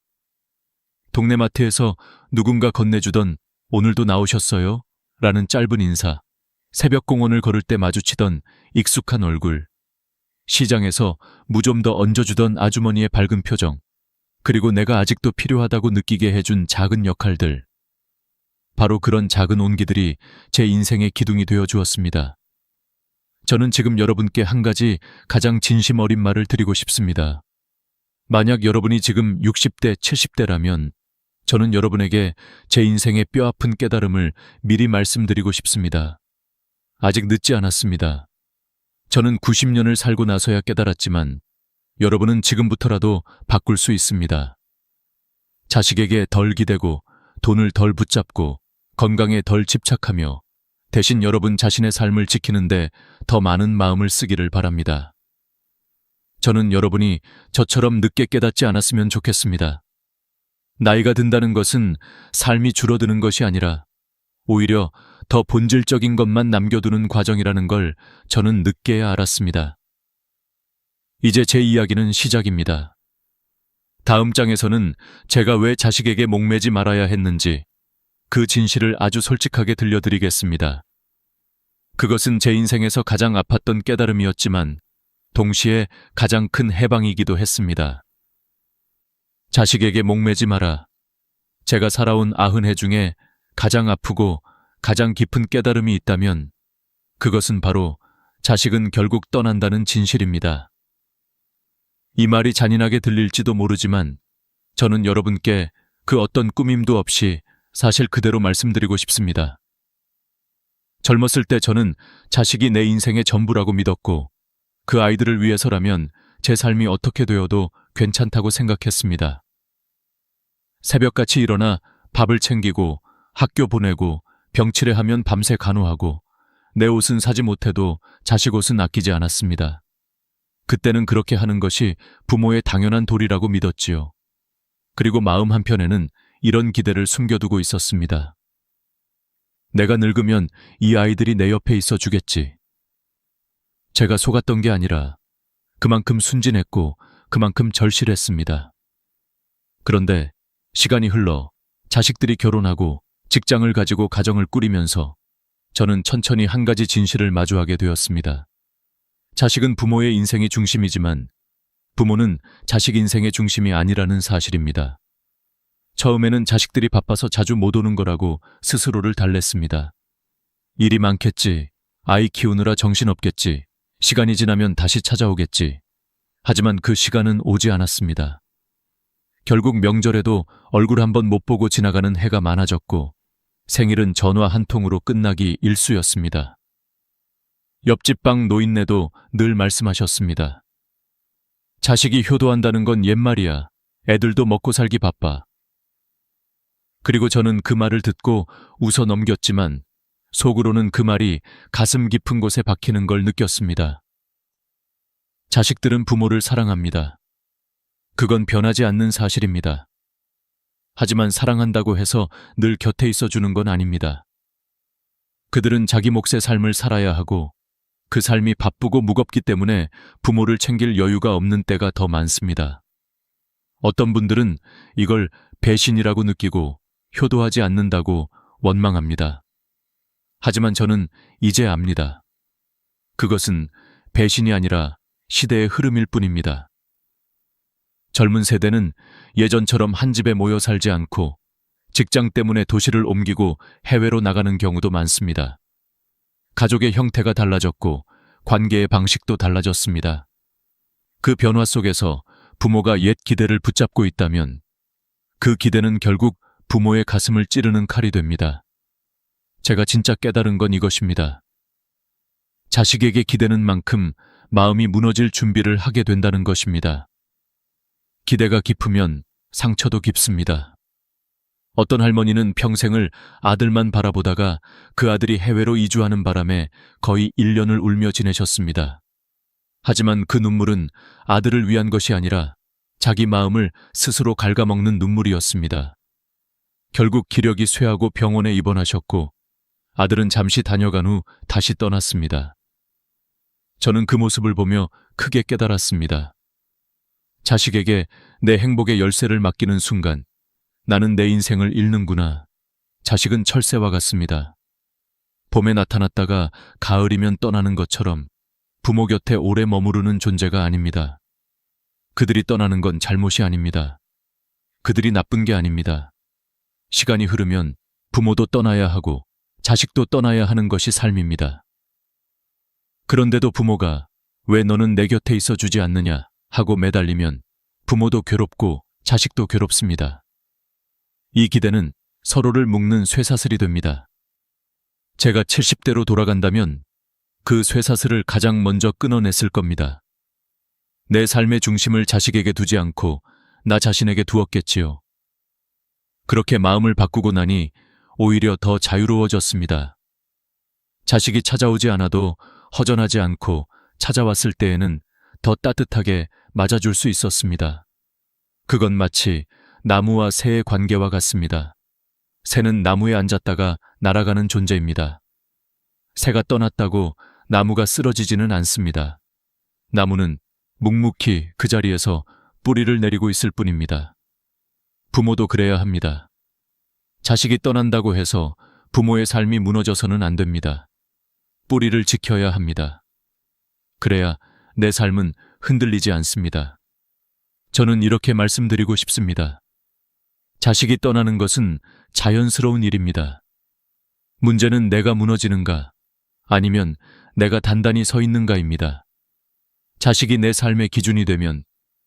동네 마트에서 누군가 건네주던 오늘도 나오셨어요? 라는 짧은 인사, 새벽 공원을 걸을 때 마주치던 익숙한 얼굴, 시장에서 무 좀 더 얹어주던 아주머니의 밝은 표정, 그리고 내가 아직도 필요하다고 느끼게 해준 작은 역할들. 바로 그런 작은 온기들이 제 인생의 기둥이 되어 주었습니다. 저는 지금 여러분께 한 가지 가장 진심 어린 말을 드리고 싶습니다. 만약 여러분이 지금 60대, 70대라면 저는 여러분에게 제 인생의 뼈아픈 깨달음을 미리 말씀드리고 싶습니다. 아직 늦지 않았습니다. 저는 90년을 살고 나서야 깨달았지만 여러분은 지금부터라도 바꿀 수 있습니다. 자식에게 덜 기대고 돈을 덜 붙잡고 건강에 덜 집착하며 대신 여러분 자신의 삶을 지키는데 더 많은 마음을 쓰기를 바랍니다. 저는 여러분이 저처럼 늦게 깨닫지 않았으면 좋겠습니다. 나이가 든다는 것은 삶이 줄어드는 것이 아니라 오히려 더 본질적인 것만 남겨두는 과정이라는 걸 저는 늦게야 알았습니다. 이제 제 이야기는 시작입니다. 다음 장에서는 제가 왜 자식에게 목매지 말아야 했는지 그 진실을 아주 솔직하게 들려드리겠습니다. 그것은 제 인생에서 가장 아팠던 깨달음이었지만 동시에 가장 큰 해방이기도 했습니다. 자식에게 목매지 마라. 제가 살아온 90해 중에 가장 아프고 가장 깊은 깨달음이 있다면 그것은 바로 자식은 결국 떠난다는 진실입니다. 이 말이 잔인하게 들릴지도 모르지만 저는 여러분께 그 어떤 꾸밈도 없이 사실 그대로 말씀드리고 싶습니다. 젊었을 때 저는 자식이 내 인생의 전부라고 믿었고 그 아이들을 위해서라면 제 삶이 어떻게 되어도 괜찮다고 생각했습니다. 새벽같이 일어나 밥을 챙기고 학교 보내고 병치레 하면 밤새 간호하고 내 옷은 사지 못해도 자식 옷은 아끼지 않았습니다. 그때는 그렇게 하는 것이 부모의 당연한 도리라고 믿었지요. 그리고 마음 한편에는 이런 기대를 숨겨두고 있었습니다. 내가 늙으면 이 아이들이 내 옆에 있어 주겠지. 제가 속았던 게 아니라 그만큼 순진했고 그만큼 절실했습니다. 그런데 시간이 흘러 자식들이 결혼하고 직장을 가지고 가정을 꾸리면서 저는 천천히 한 가지 진실을 마주하게 되었습니다. 자식은 부모의 인생이 중심이지만 부모는 자식 인생의 중심이 아니라는 사실입니다. 처음에는 자식들이 바빠서 자주 못 오는 거라고 스스로를 달랬습니다. 일이 많겠지, 아이 키우느라 정신없겠지, 시간이 지나면 다시 찾아오겠지. 하지만 그 시간은 오지 않았습니다. 결국 명절에도 얼굴 한번 못 보고 지나가는 해가 많아졌고 생일은 전화 한 통으로 끝나기 일쑤였습니다. 옆집 방 노인네도 늘 말씀하셨습니다. 자식이 효도한다는 건 옛말이야. 애들도 먹고 살기 바빠. 그리고 저는 그 말을 듣고 웃어 넘겼지만 속으로는 그 말이 가슴 깊은 곳에 박히는 걸 느꼈습니다. 자식들은 부모를 사랑합니다. 그건 변하지 않는 사실입니다. 하지만 사랑한다고 해서 늘 곁에 있어주는 건 아닙니다. 그들은 자기 몫의 삶을 살아야 하고 그 삶이 바쁘고 무겁기 때문에 부모를 챙길 여유가 없는 때가 더 많습니다. 어떤 분들은 이걸 배신이라고 느끼고 효도하지 않는다고 원망합니다. 하지만 저는 이제 압니다. 그것은 배신이 아니라 시대의 흐름일 뿐입니다. 젊은 세대는 예전처럼 한 집에 모여 살지 않고 직장 때문에 도시를 옮기고 해외로 나가는 경우도 많습니다. 가족의 형태가 달라졌고 관계의 방식도 달라졌습니다. 그 변화 속에서 부모가 옛 기대를 붙잡고 있다면 그 기대는 결국 부모의 가슴을 찌르는 칼이 됩니다. 제가 진짜 깨달은 건 이것입니다. 자식에게 기대는 만큼 마음이 무너질 준비를 하게 된다는 것입니다. 기대가 깊으면 상처도 깊습니다. 어떤 할머니는 평생을 아들만 바라보다가 그 아들이 해외로 이주하는 바람에 거의 1년을 울며 지내셨습니다. 하지만 그 눈물은 아들을 위한 것이 아니라 자기 마음을 스스로 갉아먹는 눈물이었습니다. 결국 기력이 쇠하고 병원에 입원하셨고 아들은 잠시 다녀간 후 다시 떠났습니다. 저는 그 모습을 보며 크게 깨달았습니다. 자식에게 내 행복의 열쇠를 맡기는 순간 나는 내 인생을 잃는구나. 자식은 철새와 같습니다. 봄에 나타났다가 가을이면 떠나는 것처럼 부모 곁에 오래 머무르는 존재가 아닙니다. 그들이 떠나는 건 잘못이 아닙니다. 그들이 나쁜 게 아닙니다. 시간이 흐르면 부모도 떠나야 하고 자식도 떠나야 하는 것이 삶입니다. 그런데도 부모가 왜 너는 내 곁에 있어 주지 않느냐 하고 매달리면 부모도 괴롭고 자식도 괴롭습니다. 이 기대는 서로를 묶는 쇠사슬이 됩니다. 제가 70대로 돌아간다면 그 쇠사슬을 가장 먼저 끊어냈을 겁니다. 내 삶의 중심을 자식에게 두지 않고 나 자신에게 두었겠지요. 그렇게 마음을 바꾸고 나니 오히려 더 자유로워졌습니다. 자식이 찾아오지 않아도 허전하지 않고 찾아왔을 때에는 더 따뜻하게 맞아줄 수 있었습니다. 그건 마치 나무와 새의 관계와 같습니다. 새는 나무에 앉았다가 날아가는 존재입니다. 새가 떠났다고 나무가 쓰러지지는 않습니다. 나무는 묵묵히 그 자리에서 뿌리를 내리고 있을 뿐입니다. 부모도 그래야 합니다. 자식이 떠난다고 해서 부모의 삶이 무너져서는 안 됩니다. 뿌리를 지켜야 합니다. 그래야 내 삶은 흔들리지 않습니다. 저는 이렇게 말씀드리고 싶습니다. 자식이 떠나는 것은 자연스러운 일입니다. 문제는 내가 무너지는가, 아니면 내가 단단히 서 있는가입니다. 자식이 내 삶의 기준이 되면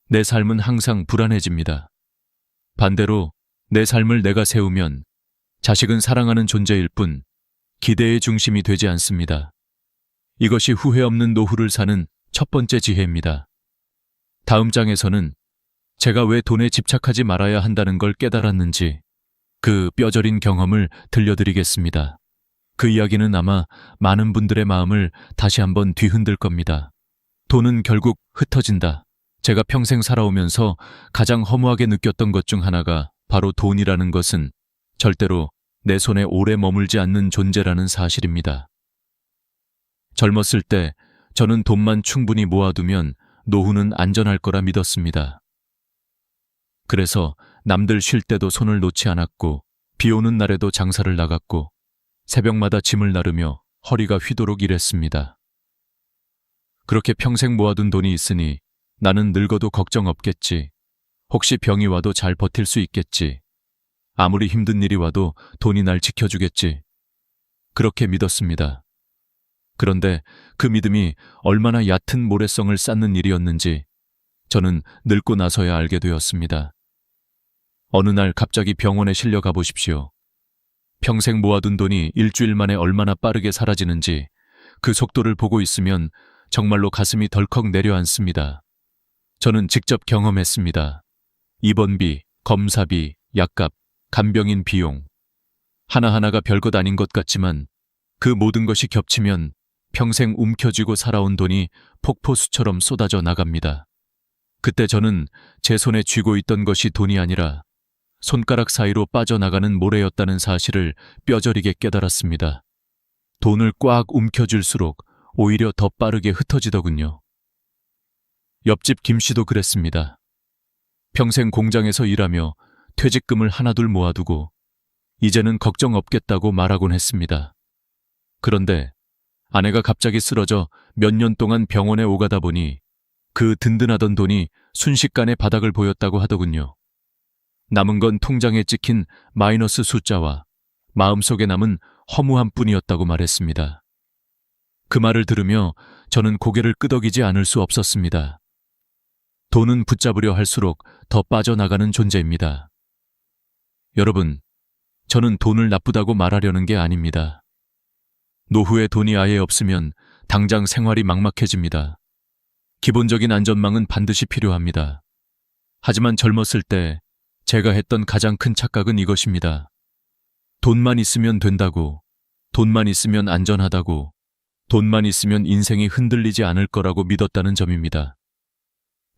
내 삶은 항상 불안해집니다. 반대로 내 삶을 내가 세우면 자식은 사랑하는 존재일 뿐 기대의 중심이 되지 않습니다. 이것이 후회 없는 노후를 사는 첫 번째 지혜입니다. 다음 장에서는 제가 왜 돈에 집착하지 말아야 한다는 걸 깨달았는지 그 뼈저린 경험을 들려드리겠습니다. 그 이야기는 아마 많은 분들의 마음을 다시 한번 뒤흔들 겁니다. 돈은 결국 흩어진다. 제가 평생 살아오면서 가장 허무하게 느꼈던 것 중 하나가 바로 돈이라는 것은 절대로 내 손에 오래 머물지 않는 존재라는 사실입니다. 젊었을 때 저는 돈만 충분히 모아두면 노후는 안전할 거라 믿었습니다. 그래서 남들 쉴 때도 손을 놓지 않았고 비 오는 날에도 장사를 나갔고 새벽마다 짐을 나르며 허리가 휘도록 일했습니다. 그렇게 평생 모아둔 돈이 있으니 나는 늙어도 걱정 없겠지. 혹시 병이 와도 잘 버틸 수 있겠지. 아무리 힘든 일이 와도 돈이 날 지켜주겠지. 그렇게 믿었습니다. 그런데 그 믿음이 얼마나 얕은 모래성을 쌓는 일이었는지 저는 늙고 나서야 알게 되었습니다. 어느 날 갑자기 병원에 실려 가보십시오. 평생 모아둔 돈이 일주일 만에 얼마나 빠르게 사라지는지 그 속도를 보고 있으면 정말로 가슴이 덜컥 내려앉습니다. 저는 직접 경험했습니다. 입원비, 검사비, 약값, 간병인 비용. 하나하나가 별것 아닌 것 같지만 그 모든 것이 겹치면 평생 움켜쥐고 살아온 돈이 폭포수처럼 쏟아져 나갑니다. 그때 저는 제 손에 쥐고 있던 것이 돈이 아니라 손가락 사이로 빠져나가는 모래였다는 사실을 뼈저리게 깨달았습니다. 돈을 꽉 움켜쥘수록 오히려 더 빠르게 흩어지더군요. 옆집 김 씨도 그랬습니다. 평생 공장에서 일하며 퇴직금을 하나둘 모아두고 이제는 걱정 없겠다고 말하곤 했습니다. 그런데 아내가 갑자기 쓰러져 몇 년 동안 병원에 오가다 보니 그 든든하던 돈이 순식간에 바닥을 보였다고 하더군요. 남은 건 통장에 찍힌 마이너스 숫자와 마음속에 남은 허무함 뿐이었다고 말했습니다. 그 말을 들으며 저는 고개를 끄덕이지 않을 수 없었습니다. 돈은 붙잡으려 할수록 더 빠져나가는 존재입니다. 여러분, 저는 돈을 나쁘다고 말하려는 게 아닙니다. 노후에 돈이 아예 없으면 당장 생활이 막막해집니다. 기본적인 안전망은 반드시 필요합니다. 하지만 젊었을 때 제가 했던 가장 큰 착각은 이것입니다. 돈만 있으면 된다고, 돈만 있으면 안전하다고, 돈만 있으면 인생이 흔들리지 않을 거라고 믿었다는 점입니다.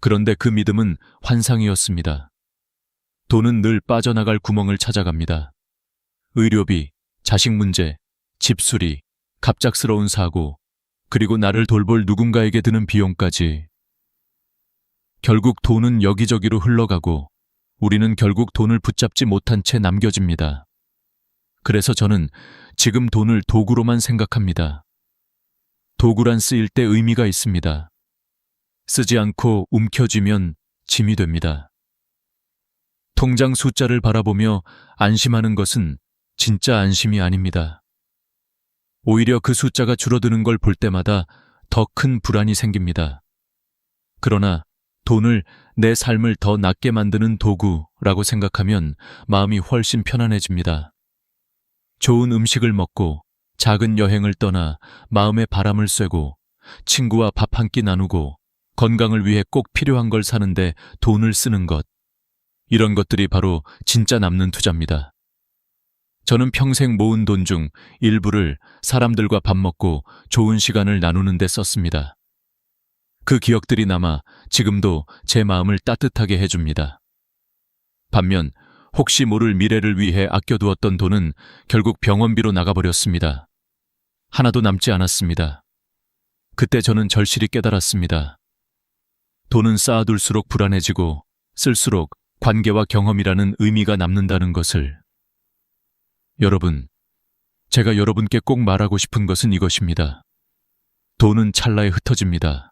그런데 그 믿음은 환상이었습니다. 돈은 늘 빠져나갈 구멍을 찾아갑니다. 의료비, 자식 문제, 집수리, 갑작스러운 사고, 그리고 나를 돌볼 누군가에게 드는 비용까지. 결국 돈은 여기저기로 흘러가고 우리는 결국 돈을 붙잡지 못한 채 남겨집니다. 그래서 저는 지금 돈을 도구로만 생각합니다. 도구란 쓰일 때 의미가 있습니다. 쓰지 않고 움켜쥐면 짐이 됩니다. 통장 숫자를 바라보며 안심하는 것은 진짜 안심이 아닙니다. 오히려 그 숫자가 줄어드는 걸 볼 때마다 더 큰 불안이 생깁니다. 그러나 돈을 내 삶을 더 낫게 만드는 도구라고 생각하면 마음이 훨씬 편안해집니다. 좋은 음식을 먹고 작은 여행을 떠나 마음의 바람을 쐬고 친구와 밥 한 끼 나누고 건강을 위해 꼭 필요한 걸 사는데 돈을 쓰는 것. 이런 것들이 바로 진짜 남는 투자입니다. 저는 평생 모은 돈 중 일부를 사람들과 밥 먹고 좋은 시간을 나누는 데 썼습니다. 그 기억들이 남아 지금도 제 마음을 따뜻하게 해줍니다. 반면 혹시 모를 미래를 위해 아껴두었던 돈은 결국 병원비로 나가버렸습니다. 하나도 남지 않았습니다. 그때 저는 절실히 깨달았습니다. 돈은 쌓아둘수록 불안해지고 쓸수록 관계와 경험이라는 의미가 남는다는 것을. 여러분, 제가 여러분께 꼭 말하고 싶은 것은 이것입니다. 돈은 찰나에 흩어집니다.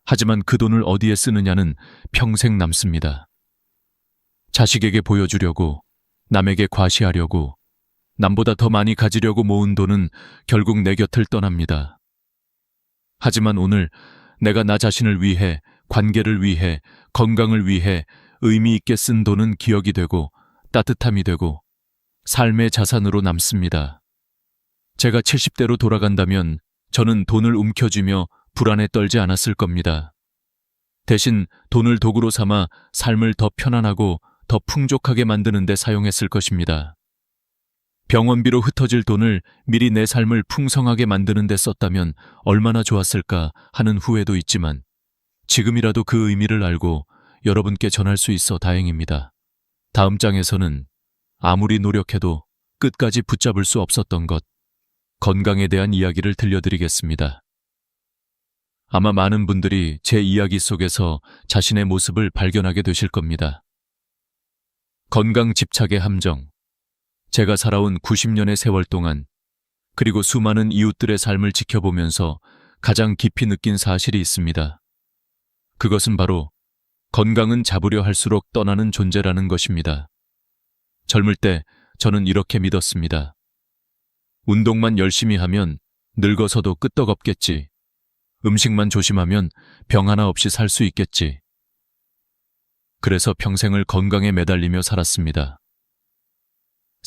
하지만 그 돈을 어디에 쓰느냐는 평생 남습니다. 자식에게 보여주려고, 남에게 과시하려고, 남보다 더 많이 가지려고 모은 돈은 결국 내 곁을 떠납니다. 하지만 오늘 내가 나 자신을 위해, 관계를 위해, 건강을 위해 의미 있게 쓴 돈은 기억이 되고 따뜻함이 되고 삶의 자산으로 남습니다. 제가 70대로 돌아간다면 저는 돈을 움켜쥐며 불안에 떨지 않았을 겁니다. 대신 돈을 도구로 삼아 삶을 더 편안하고 더 풍족하게 만드는 데 사용했을 것입니다. 병원비로 흩어질 돈을 미리 내 삶을 풍성하게 만드는 데 썼다면 얼마나 좋았을까 하는 후회도 있지만 지금이라도 그 의미를 알고 여러분께 전할 수 있어 다행입니다. 다음 장에서는 아무리 노력해도 끝까지 붙잡을 수 없었던 것, 건강에 대한 이야기를 들려드리겠습니다. 아마 많은 분들이 제 이야기 속에서 자신의 모습을 발견하게 되실 겁니다. 건강 집착의 함정, 제가 살아온 90년의 세월 동안, 그리고 수많은 이웃들의 삶을 지켜보면서 가장 깊이 느낀 사실이 있습니다. 그것은 바로 건강은 잡으려 할수록 떠나는 존재라는 것입니다. 젊을 때 저는 이렇게 믿었습니다. 운동만 열심히 하면 늙어서도 끄떡없겠지. 음식만 조심하면 병 하나 없이 살 수 있겠지. 그래서 평생을 건강에 매달리며 살았습니다.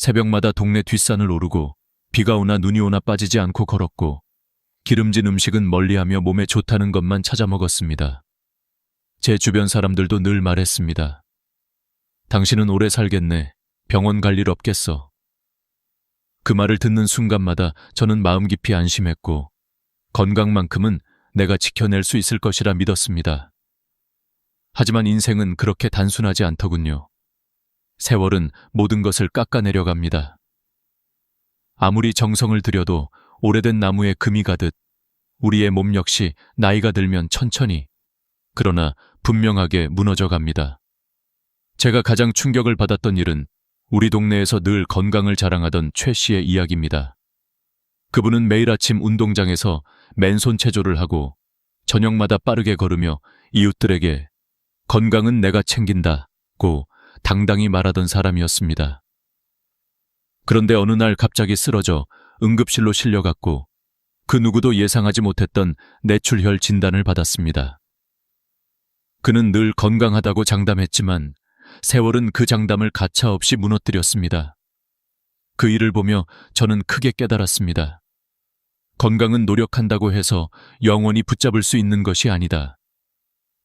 새벽마다 동네 뒷산을 오르고 비가 오나 눈이 오나 빠지지 않고 걸었고 기름진 음식은 멀리하며 몸에 좋다는 것만 찾아 먹었습니다. 제 주변 사람들도 늘 말했습니다. 당신은 오래 살겠네. 병원 갈 일 없겠어. 그 말을 듣는 순간마다 저는 마음 깊이 안심했고 건강만큼은 내가 지켜낼 수 있을 것이라 믿었습니다. 하지만 인생은 그렇게 단순하지 않더군요. 세월은 모든 것을 깎아내려갑니다. 아무리 정성을 들여도 오래된 나무에 금이 가듯 우리의 몸 역시 나이가 들면 천천히, 그러나 분명하게 무너져 갑니다. 제가 가장 충격을 받았던 일은 우리 동네에서 늘 건강을 자랑하던 최 씨의 이야기입니다. 그분은 매일 아침 운동장에서 맨손 체조를 하고 저녁마다 빠르게 걸으며 이웃들에게 건강은 내가 챙긴다고 당당히 말하던 사람이었습니다. 그런데 어느 날 갑자기 쓰러져 응급실로 실려갔고 그 누구도 예상하지 못했던 뇌출혈 진단을 받았습니다. 그는 늘 건강하다고 장담했지만 세월은 그 장담을 가차없이 무너뜨렸습니다. 그 일을 보며 저는 크게 깨달았습니다. 건강은 노력한다고 해서 영원히 붙잡을 수 있는 것이 아니다.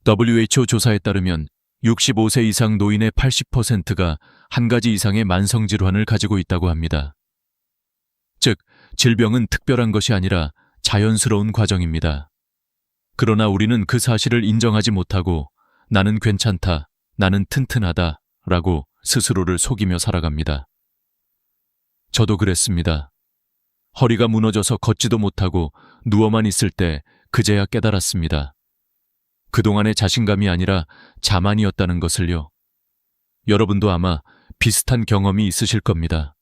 WHO 조사에 따르면 65세 이상 노인의 80%가 한 가지 이상의 만성질환을 가지고 있다고 합니다. 즉, 질병은 특별한 것이 아니라 자연스러운 과정입니다. 그러나 우리는 그 사실을 인정하지 못하고 나는 괜찮다, 나는 튼튼하다 라고 스스로를 속이며 살아갑니다. 저도 그랬습니다. 허리가 무너져서 걷지도 못하고 누워만 있을 때 그제야 깨달았습니다. 그동안의 자신감이 아니라 자만이었다는 것을요. 여러분도 아마 비슷한 경험이 있으실 겁니다.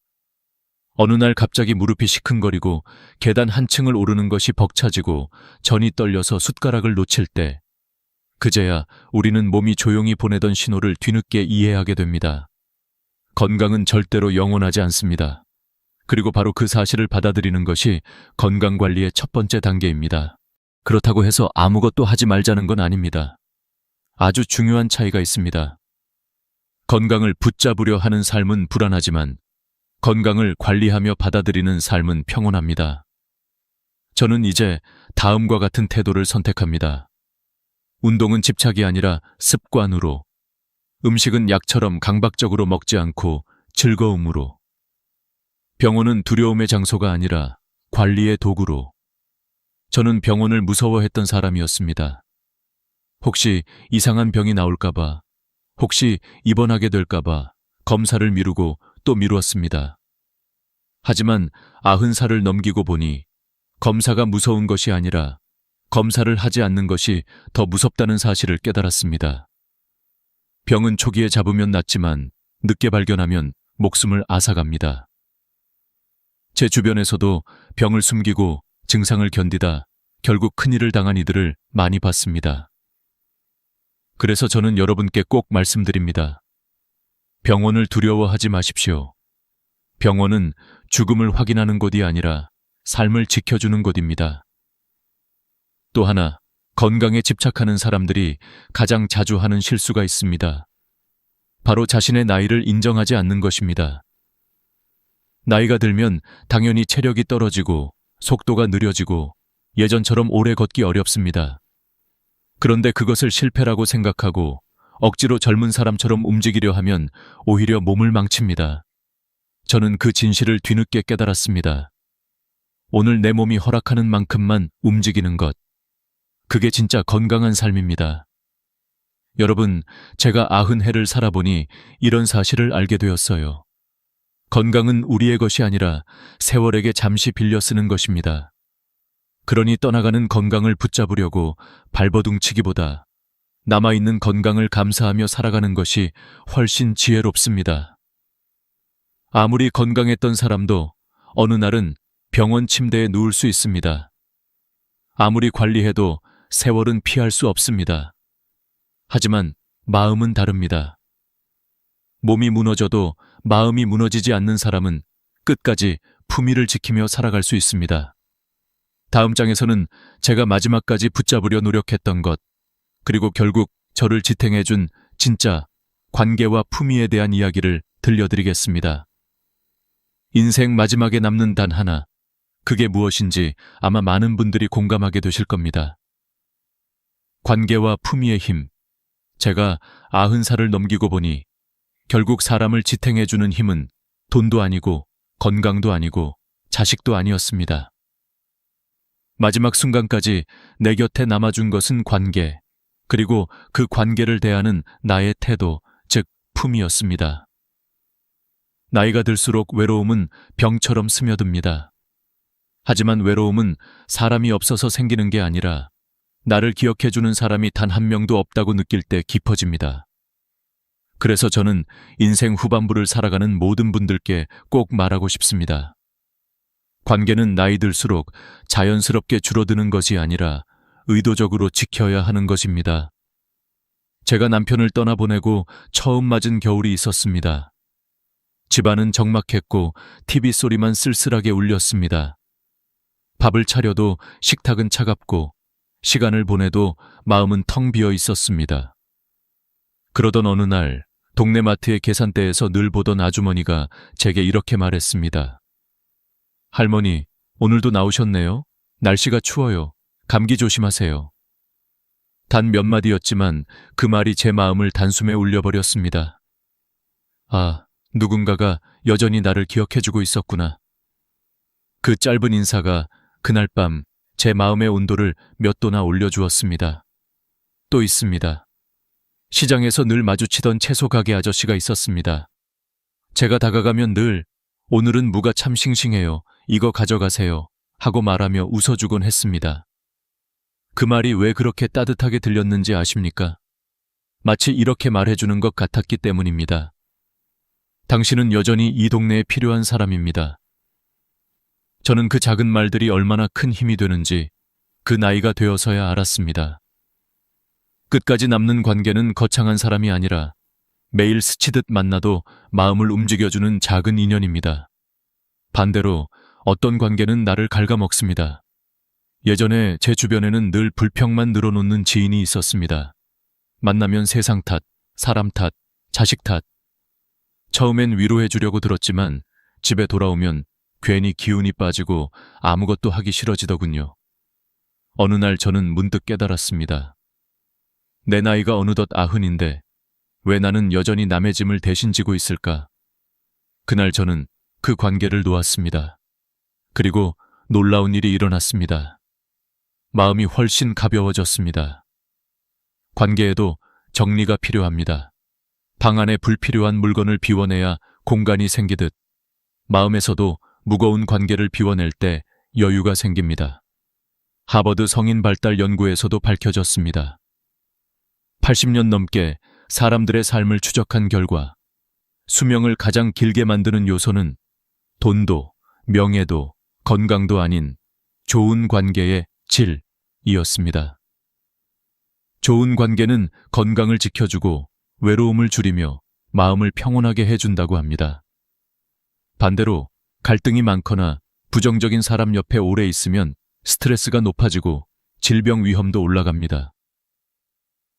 어느 날 갑자기 무릎이 시큰거리고 계단 한 층을 오르는 것이 벅차지고 전이 떨려서 숟가락을 놓칠 때 그제야 우리는 몸이 조용히 보내던 신호를 뒤늦게 이해하게 됩니다. 건강은 절대로 영원하지 않습니다. 그리고 바로 그 사실을 받아들이는 것이 건강관리의 첫 번째 단계입니다. 그렇다고 해서 아무것도 하지 말자는 건 아닙니다. 아주 중요한 차이가 있습니다. 건강을 붙잡으려 하는 삶은 불안하지만 건강을 관리하며 받아들이는 삶은 평온합니다. 저는 이제 다음과 같은 태도를 선택합니다. 운동은 집착이 아니라 습관으로, 음식은 약처럼 강박적으로 먹지 않고 즐거움으로, 병원은 두려움의 장소가 아니라 관리의 도구로. 저는 병원을 무서워했던 사람이었습니다. 혹시 이상한 병이 나올까봐, 혹시 입원하게 될까봐 검사를 미루고 또 미루었습니다. 하지만 90살을 넘기고 보니 검사가 무서운 것이 아니라 검사를 하지 않는 것이 더 무섭다는 사실을 깨달았습니다. 병은 초기에 잡으면 낫지만 늦게 발견하면 목숨을 앗아갑니다. 제 주변에서도 병을 숨기고 증상을 견디다 결국 큰일을 당한 이들을 많이 봤습니다. 그래서 저는 여러분께 꼭 말씀드립니다. 병원을 두려워하지 마십시오. 병원은 죽음을 확인하는 곳이 아니라 삶을 지켜주는 곳입니다. 또 하나, 건강에 집착하는 사람들이 가장 자주 하는 실수가 있습니다. 바로 자신의 나이를 인정하지 않는 것입니다. 나이가 들면 당연히 체력이 떨어지고 속도가 느려지고 예전처럼 오래 걷기 어렵습니다. 그런데 그것을 실패라고 생각하고 억지로 젊은 사람처럼 움직이려 하면 오히려 몸을 망칩니다. 저는 그 진실을 뒤늦게 깨달았습니다. 오늘 내 몸이 허락하는 만큼만 움직이는 것. 그게 진짜 건강한 삶입니다. 여러분, 제가 90해를 살아보니 이런 사실을 알게 되었어요. 건강은 우리의 것이 아니라 세월에게 잠시 빌려 쓰는 것입니다. 그러니 떠나가는 건강을 붙잡으려고 발버둥치기보다 남아있는 건강을 감사하며 살아가는 것이 훨씬 지혜롭습니다. 아무리 건강했던 사람도 어느 날은 병원 침대에 누울 수 있습니다. 아무리 관리해도 세월은 피할 수 없습니다. 하지만 마음은 다릅니다. 몸이 무너져도 마음이 무너지지 않는 사람은 끝까지 품위를 지키며 살아갈 수 있습니다. 다음 장에서는 제가 마지막까지 붙잡으려 노력했던 것, 그리고 결국 저를 지탱해준 진짜 관계와 품위에 대한 이야기를 들려드리겠습니다. 인생 마지막에 남는 단 하나, 그게 무엇인지 아마 많은 분들이 공감하게 되실 겁니다. 관계와 품위의 힘. 제가 90살을 넘기고 보니 결국 사람을 지탱해주는 힘은 돈도 아니고 건강도 아니고 자식도 아니었습니다. 마지막 순간까지 내 곁에 남아준 것은 관계, 그리고 그 관계를 대하는 나의 태도, 즉 품이었습니다. 나이가 들수록 외로움은 병처럼 스며듭니다. 하지만 외로움은 사람이 없어서 생기는 게 아니라 나를 기억해주는 사람이 단 한 명도 없다고 느낄 때 깊어집니다. 그래서 저는 인생 후반부를 살아가는 모든 분들께 꼭 말하고 싶습니다. 관계는 나이 들수록 자연스럽게 줄어드는 것이 아니라 의도적으로 지켜야 하는 것입니다. 제가 남편을 떠나보내고 처음 맞은 겨울이 있었습니다. 집안은 적막했고 TV 소리만 쓸쓸하게 울렸습니다. 밥을 차려도 식탁은 차갑고 시간을 보내도 마음은 텅 비어 있었습니다. 그러던 어느 날 동네 마트의 계산대에서 늘 보던 아주머니가 제게 이렇게 말했습니다. 할머니, 오늘도 나오셨네요. 날씨가 추워요. 감기 조심하세요. 단 몇 마디였지만 그 말이 제 마음을 단숨에 울려버렸습니다. 아, 누군가가 여전히 나를 기억해주고 있었구나. 그 짧은 인사가 그날 밤 제 마음의 온도를 몇 도나 올려주었습니다. 또 있습니다. 시장에서 늘 마주치던 채소 가게 아저씨가 있었습니다. 제가 다가가면 늘 오늘은 무가 참 싱싱해요. 이거 가져가세요. 하고 말하며 웃어주곤 했습니다. 그 말이 왜 그렇게 따뜻하게 들렸는지 아십니까? 마치 이렇게 말해주는 것 같았기 때문입니다. 당신은 여전히 이 동네에 필요한 사람입니다. 저는 그 작은 말들이 얼마나 큰 힘이 되는지 그 나이가 되어서야 알았습니다. 끝까지 남는 관계는 거창한 사람이 아니라 매일 스치듯 만나도 마음을 움직여주는 작은 인연입니다. 반대로 어떤 관계는 나를 갉아먹습니다. 예전에 제 주변에는 늘 불평만 늘어놓는 지인이 있었습니다. 만나면 세상 탓, 사람 탓, 자식 탓. 처음엔 위로해주려고 들었지만 집에 돌아오면 괜히 기운이 빠지고 아무것도 하기 싫어지더군요. 어느 날 저는 문득 깨달았습니다. 내 나이가 어느덧 90인데 왜 나는 여전히 남의 짐을 대신 지고 있을까? 그날 저는 그 관계를 놓았습니다. 그리고 놀라운 일이 일어났습니다. 마음이 훨씬 가벼워졌습니다. 관계에도 정리가 필요합니다. 방 안에 불필요한 물건을 비워내야 공간이 생기듯 마음에서도 무거운 관계를 비워낼 때 여유가 생깁니다. 하버드 성인 발달 연구에서도 밝혀졌습니다. 80년 넘게 사람들의 삶을 추적한 결과 수명을 가장 길게 만드는 요소는 돈도, 명예도, 건강도 아닌 좋은 관계의 질이었습니다. 좋은 관계는 건강을 지켜주고 외로움을 줄이며 마음을 평온하게 해준다고 합니다. 반대로 갈등이 많거나 부정적인 사람 옆에 오래 있으면 스트레스가 높아지고 질병 위험도 올라갑니다.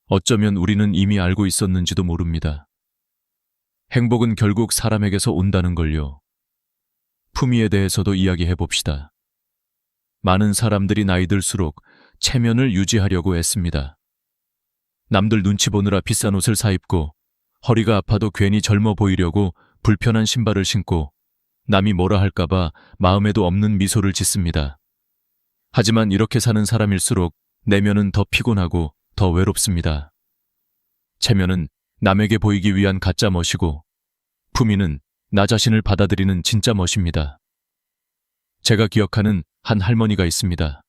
어쩌면 우리는 이미 알고 있었는지도 모릅니다. 행복은 결국 사람에게서 온다는 걸요. 품위에 대해서도 이야기해 봅시다. 많은 사람들이 나이 들수록 체면을 유지하려고 애씁니다. 남들 눈치 보느라 비싼 옷을 사입고 허리가 아파도 괜히 젊어 보이려고 불편한 신발을 신고 남이 뭐라 할까봐 마음에도 없는 미소를 짓습니다. 하지만 이렇게 사는 사람일수록 내면은 더 피곤하고 더 외롭습니다. 체면은 남에게 보이기 위한 가짜 멋이고 품위는 나 자신을 받아들이는 진짜 멋입니다. 제가 기억하는 한 할머니가 있습니다.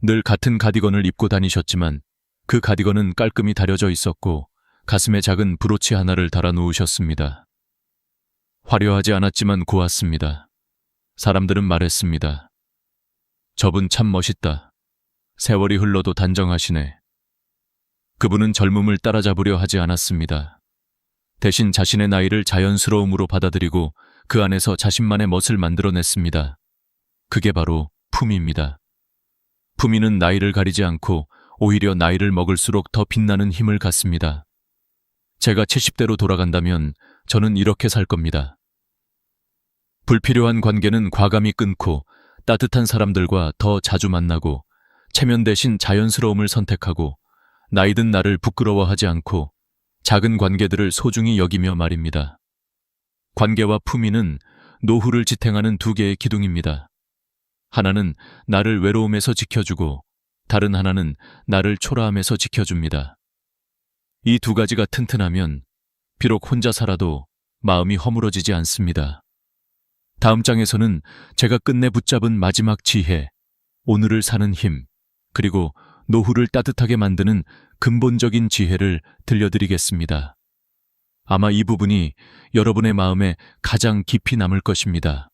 늘 같은 가디건을 입고 다니셨지만 그 가디건은 깔끔히 다려져 있었고 가슴에 작은 브로치 하나를 달아 놓으셨습니다. 화려하지 않았지만 고왔습니다. 사람들은 말했습니다. 저분 참 멋있다. 세월이 흘러도 단정하시네. 그분은 젊음을 따라잡으려 하지 않았습니다. 대신 자신의 나이를 자연스러움으로 받아들이고 그 안에서 자신만의 멋을 만들어냈습니다. 그게 바로 품위입니다. 품위는 나이를 가리지 않고 오히려 나이를 먹을수록 더 빛나는 힘을 갖습니다. 제가 70대로 돌아간다면 저는 이렇게 살 겁니다. 불필요한 관계는 과감히 끊고 따뜻한 사람들과 더 자주 만나고 체면 대신 자연스러움을 선택하고 나이든 나를 부끄러워하지 않고 작은 관계들을 소중히 여기며 말입니다. 관계와 품위는 노후를 지탱하는 두 개의 기둥입니다. 하나는 나를 외로움에서 지켜주고 다른 하나는 나를 초라함에서 지켜줍니다. 이 두 가지가 튼튼하면 비록 혼자 살아도 마음이 허물어지지 않습니다. 다음 장에서는 제가 끝내 붙잡은 마지막 지혜, 오늘을 사는 힘, 그리고 노후를 따뜻하게 만드는 근본적인 지혜를 들려드리겠습니다. 아마 이 부분이 여러분의 마음에 가장 깊이 남을 것입니다.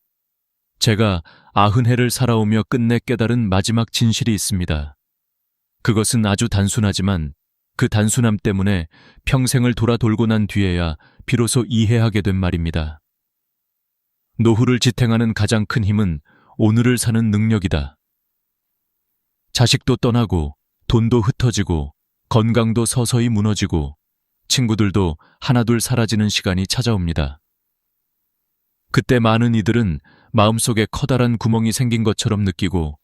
제가 90해를 살아오며 끝내 깨달은 마지막 진실이 있습니다. 그것은 아주 단순하지만 그 단순함 때문에 평생을 돌아 돌고 난 뒤에야 비로소 이해하게 된 말입니다. 노후를 지탱하는 가장 큰 힘은 오늘을 사는 능력이다. 자식도 떠나고 돈도 흩어지고 건강도 서서히 무너지고 친구들도 하나둘 사라지는 시간이 찾아옵니다. 그때 많은 이들은 마음속에 커다란 구멍이 생긴 것처럼 느끼고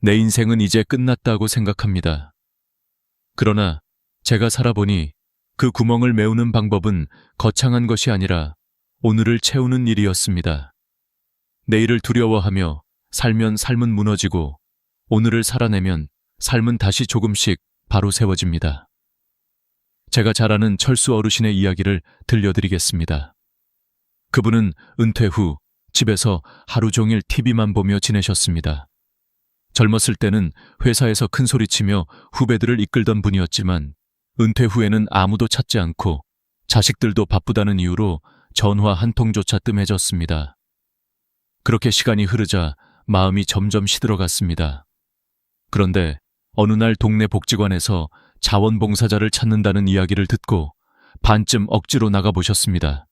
내 인생은 이제 끝났다고 생각합니다. 그러나 제가 살아보니 그 구멍을 메우는 방법은 거창한 것이 아니라 오늘을 채우는 일이었습니다. 내일을 두려워하며 살면 삶은 무너지고 오늘을 살아내면 삶은 다시 조금씩 바로 세워집니다. 제가 잘 아는 철수 어르신의 이야기를 들려드리겠습니다. 그분은 은퇴 후 집에서 하루 종일 TV만 보며 지내셨습니다. 젊었을 때는 회사에서 큰 소리치며 후배들을 이끌던 분이었지만 은퇴 후에는 아무도 찾지 않고 자식들도 바쁘다는 이유로 전화 한 통조차 뜸해졌습니다. 그렇게 시간이 흐르자 마음이 점점 시들어갔습니다. 그런데 어느 날 동네 복지관에서 자원봉사자를 찾는다는 이야기를 듣고 반쯤 억지로 나가보셨습니다.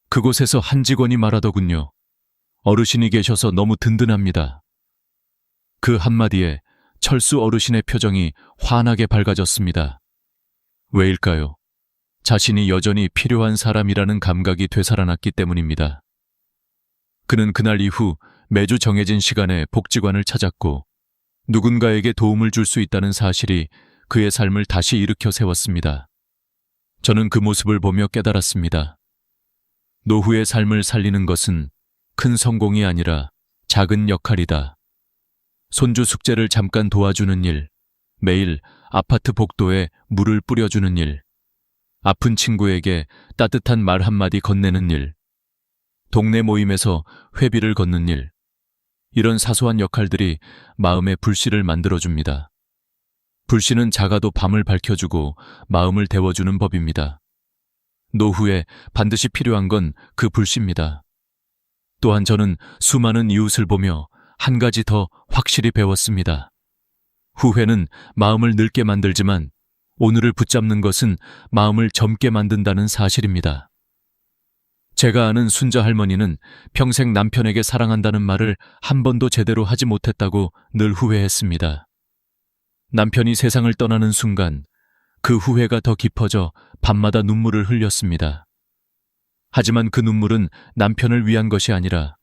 그곳에서 한 직원이 말하더군요. 어르신이 계셔서 너무 든든합니다. 그 한마디에 철수 어르신의 표정이 환하게 밝아졌습니다. 왜일까요? 자신이 여전히 필요한 사람이라는 감각이 되살아났기 때문입니다. 그는 그날 이후 매주 정해진 시간에 복지관을 찾았고 누군가에게 도움을 줄 수 있다는 사실이 그의 삶을 다시 일으켜 세웠습니다. 저는 그 모습을 보며 깨달았습니다. 노후의 삶을 살리는 것은 큰 성공이 아니라 작은 역할이다. 손주 숙제를 잠깐 도와주는 일, 매일 아파트 복도에 물을 뿌려주는 일, 아픈 친구에게 따뜻한 말 한마디 건네는 일, 동네 모임에서 회비를 걷는 일, 이런 사소한 역할들이 마음의 불씨를 만들어줍니다. 불씨는 작아도 밤을 밝혀주고 마음을 데워주는 법입니다. 노후에 반드시 필요한 건 그 불씨입니다. 또한 저는 수많은 이웃을 보며 한 가지 더 확실히 배웠습니다. 후회는 마음을 늙게 만들지만 오늘을 붙잡는 것은 마음을 젊게 만든다는 사실입니다. 제가 아는 순자 할머니는 평생 남편에게 사랑한다는 말을 한 번도 제대로 하지 못했다고 늘 후회했습니다. 남편이 세상을 떠나는 순간 그 후회가 더 깊어져 밤마다 눈물을 흘렸습니다. 하지만 그 눈물은 남편을 위한 것이 아니라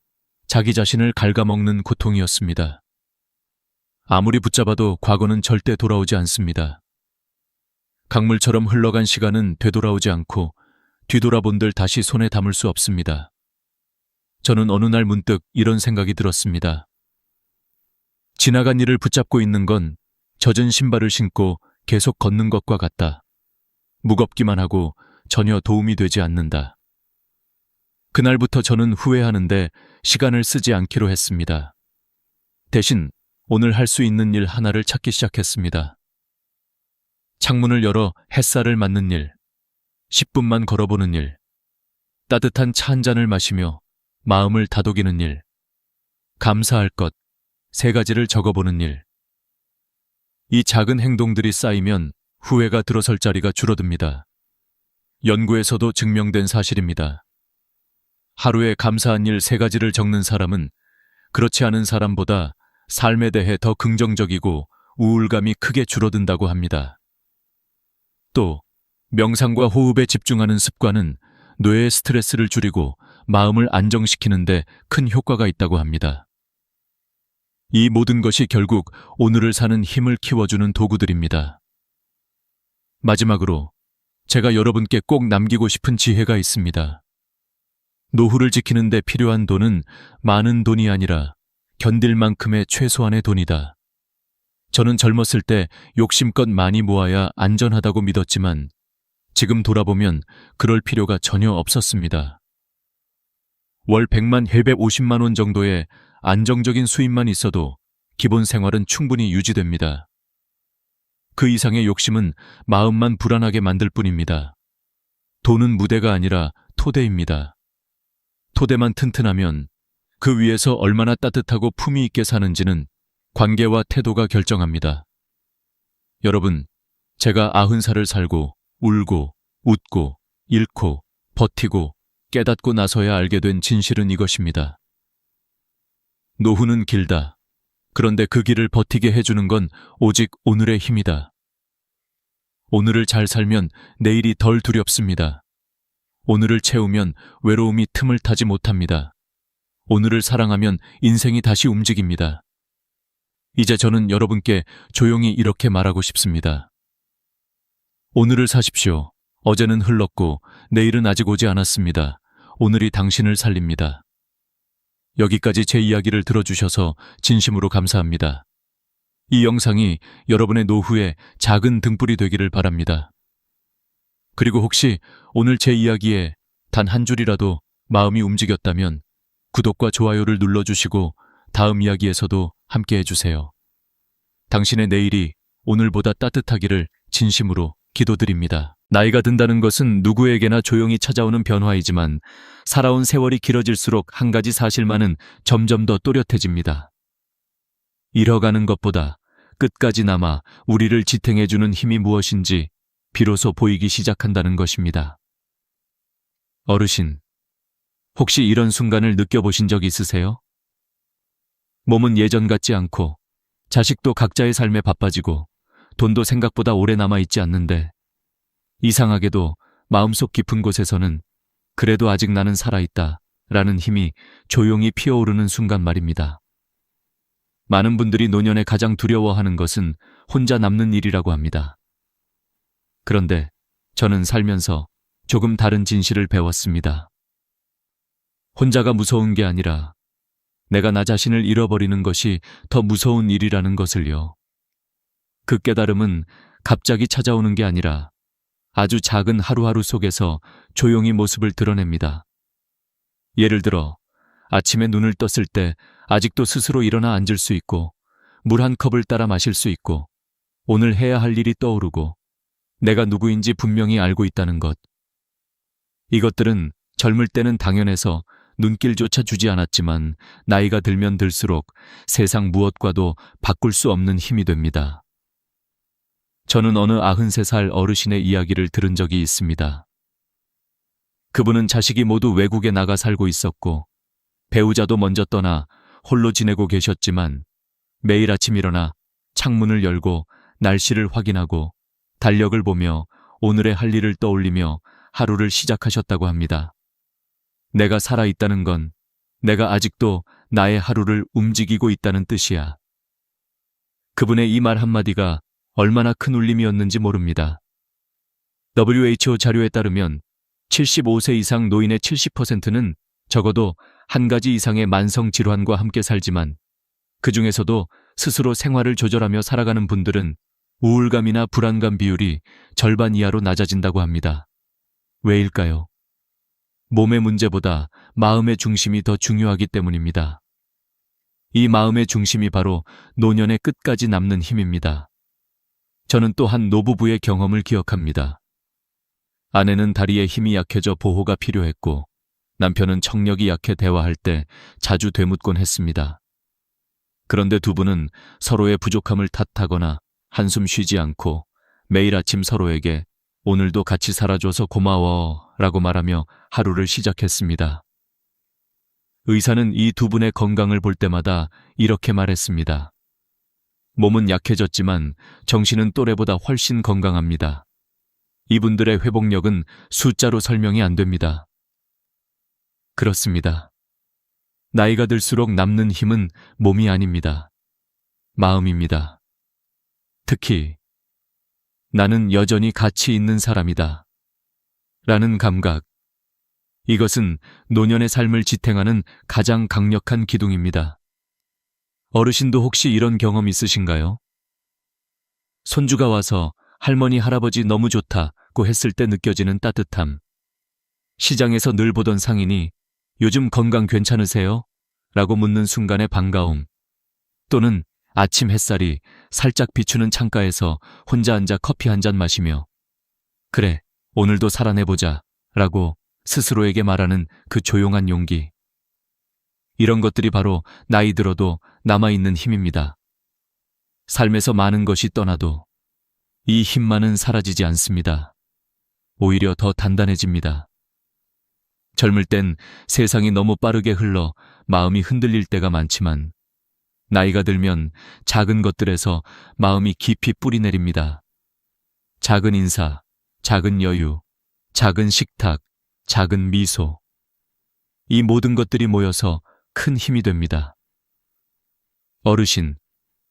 자기 자신을 갉아먹는 고통이었습니다. 아무리 붙잡아도 과거는 절대 돌아오지 않습니다. 강물처럼 흘러간 시간은 되돌아오지 않고 뒤돌아본들 다시 손에 담을 수 없습니다. 저는 어느 날 문득 이런 생각이 들었습니다. 지나간 일을 붙잡고 있는 건 젖은 신발을 신고 계속 걷는 것과 같다. 무겁기만 하고 전혀 도움이 되지 않는다. 그날부터 저는 후회하는데 시간을 쓰지 않기로 했습니다. 대신 오늘 할 수 있는 일 하나를 찾기 시작했습니다. 창문을 열어 햇살을 맞는 일, 10분만 걸어보는 일, 따뜻한 차 한 잔을 마시며 마음을 다독이는 일, 감사할 것 3가지를 적어보는 일. 이 작은 행동들이 쌓이면 후회가 들어설 자리가 줄어듭니다. 연구에서도 증명된 사실입니다. 하루에 감사한 일 3가지를 적는 사람은 그렇지 않은 사람보다 삶에 대해 더 긍정적이고 우울감이 크게 줄어든다고 합니다. 또 명상과 호흡에 집중하는 습관은 뇌의 스트레스를 줄이고 마음을 안정시키는 데 큰 효과가 있다고 합니다. 이 모든 것이 결국 오늘을 사는 힘을 키워주는 도구들입니다. 마지막으로 제가 여러분께 꼭 남기고 싶은 지혜가 있습니다. 노후를 지키는 데 필요한 돈은 많은 돈이 아니라 견딜 만큼의 최소한의 돈이다. 저는 젊었을 때 욕심껏 많이 모아야 안전하다고 믿었지만 지금 돌아보면 그럴 필요가 전혀 없었습니다. 월 100만 회배 50만 원 정도의 안정적인 수입만 있어도 기본 생활은 충분히 유지됩니다. 그 이상의 욕심은 마음만 불안하게 만들 뿐입니다. 돈은 무대가 아니라 토대입니다. 토대만 튼튼하면 그 위에서 얼마나 따뜻하고 품위 있게 사는지는 관계와 태도가 결정합니다. 여러분, 제가 90살을 살고 울고 웃고 잃고 버티고 깨닫고 나서야 알게 된 진실은 이것입니다. 노후는 길다. 그런데 그 길을 버티게 해주는 건 오직 오늘의 힘이다. 오늘을 잘 살면 내일이 덜 두렵습니다. 오늘을 채우면 외로움이 틈을 타지 못합니다. 오늘을 사랑하면 인생이 다시 움직입니다. 이제 저는 여러분께 조용히 이렇게 말하고 싶습니다. 오늘을 사십시오. 어제는 흘렀고 내일은 아직 오지 않았습니다. 오늘이 당신을 살립니다. 여기까지 제 이야기를 들어주셔서 진심으로 감사합니다. 이 영상이 여러분의 노후에 작은 등불이 되기를 바랍니다. 그리고 혹시 오늘 제 이야기에 단 한 줄이라도 마음이 움직였다면 구독과 좋아요를 눌러주시고 다음 이야기에서도 함께 해주세요. 당신의 내일이 오늘보다 따뜻하기를 진심으로 기도드립니다. 나이가 든다는 것은 누구에게나 조용히 찾아오는 변화이지만 살아온 세월이 길어질수록 한 가지 사실만은 점점 더 또렷해집니다. 잃어가는 것보다 끝까지 남아 우리를 지탱해주는 힘이 무엇인지 비로소 보이기 시작한다는 것입니다. 어르신, 혹시 이런 순간을 느껴보신 적 있으세요? 몸은 예전 같지 않고 자식도 각자의 삶에 바빠지고 돈도 생각보다 오래 남아있지 않는데 이상하게도 마음속 깊은 곳에서는 그래도 아직 나는 살아있다 라는 힘이 조용히 피어오르는 순간 말입니다. 많은 분들이 노년에 가장 두려워하는 것은 혼자 남는 일이라고 합니다. 그런데 저는 살면서 조금 다른 진실을 배웠습니다. 혼자가 무서운 게 아니라 내가 나 자신을 잃어버리는 것이 더 무서운 일이라는 것을요. 그 깨달음은 갑자기 찾아오는 게 아니라 아주 작은 하루하루 속에서 조용히 모습을 드러냅니다. 예를 들어 아침에 눈을 떴을 때 아직도 스스로 일어나 앉을 수 있고 물 한 컵을 따라 마실 수 있고 오늘 해야 할 일이 떠오르고 내가 누구인지 분명히 알고 있다는 것. 이것들은 젊을 때는 당연해서 눈길조차 주지 않았지만 나이가 들면 들수록 세상 무엇과도 바꿀 수 없는 힘이 됩니다. 저는 어느 93살 어르신의 이야기를 들은 적이 있습니다. 그분은 자식이 모두 외국에 나가 살고 있었고 배우자도 먼저 떠나 홀로 지내고 계셨지만 매일 아침 일어나 창문을 열고 날씨를 확인하고 달력을 보며 오늘의 할 일을 떠올리며 하루를 시작하셨다고 합니다. 내가 살아있다는 건 내가 아직도 나의 하루를 움직이고 있다는 뜻이야. 그분의 이 말 한마디가 얼마나 큰 울림이었는지 모릅니다. WHO 자료에 따르면 75세 이상 노인의 70%는 적어도 한 가지 이상의 만성 질환과 함께 살지만 그 중에서도 스스로 생활을 조절하며 살아가는 분들은 우울감이나 불안감 비율이 절반 이하로 낮아진다고 합니다. 왜일까요? 몸의 문제보다 마음의 중심이 더 중요하기 때문입니다. 이 마음의 중심이 바로 노년의 끝까지 남는 힘입니다. 저는 또 한 노부부의 경험을 기억합니다. 아내는 다리에 힘이 약해져 보호가 필요했고 남편은 청력이 약해 대화할 때 자주 되묻곤 했습니다. 그런데 두 분은 서로의 부족함을 탓하거나 한숨 쉬지 않고 매일 아침 서로에게 오늘도 같이 살아줘서 고마워 라고 말하며 하루를 시작했습니다. 의사는 이 두 분의 건강을 볼 때마다 이렇게 말했습니다. 몸은 약해졌지만 정신은 또래보다 훨씬 건강합니다. 이분들의 회복력은 숫자로 설명이 안 됩니다. 그렇습니다. 나이가 들수록 남는 힘은 몸이 아닙니다. 마음입니다. 특히 나는 여전히 가치 있는 사람이다. 라는 감각. 이것은 노년의 삶을 지탱하는 가장 강력한 기둥입니다. 어르신도 혹시 이런 경험 있으신가요? 손주가 와서 할머니, 할아버지 너무 좋다고 했을 때 느껴지는 따뜻함. 시장에서 늘 보던 상인이 요즘 건강 괜찮으세요? 라고 묻는 순간의 반가움. 또는 아침 햇살이 살짝 비추는 창가에서 혼자 앉아 커피 한 잔 마시며 그래, 오늘도 살아내보자 라고 스스로에게 말하는 그 조용한 용기. 이런 것들이 바로 나이 들어도 남아있는 힘입니다. 삶에서 많은 것이 떠나도 이 힘만은 사라지지 않습니다. 오히려 더 단단해집니다. 젊을 땐 세상이 너무 빠르게 흘러 마음이 흔들릴 때가 많지만 나이가 들면 작은 것들에서 마음이 깊이 뿌리 내립니다. 작은 인사, 작은 여유, 작은 식탁, 작은 미소. 이 모든 것들이 모여서 큰 힘이 됩니다. 어르신,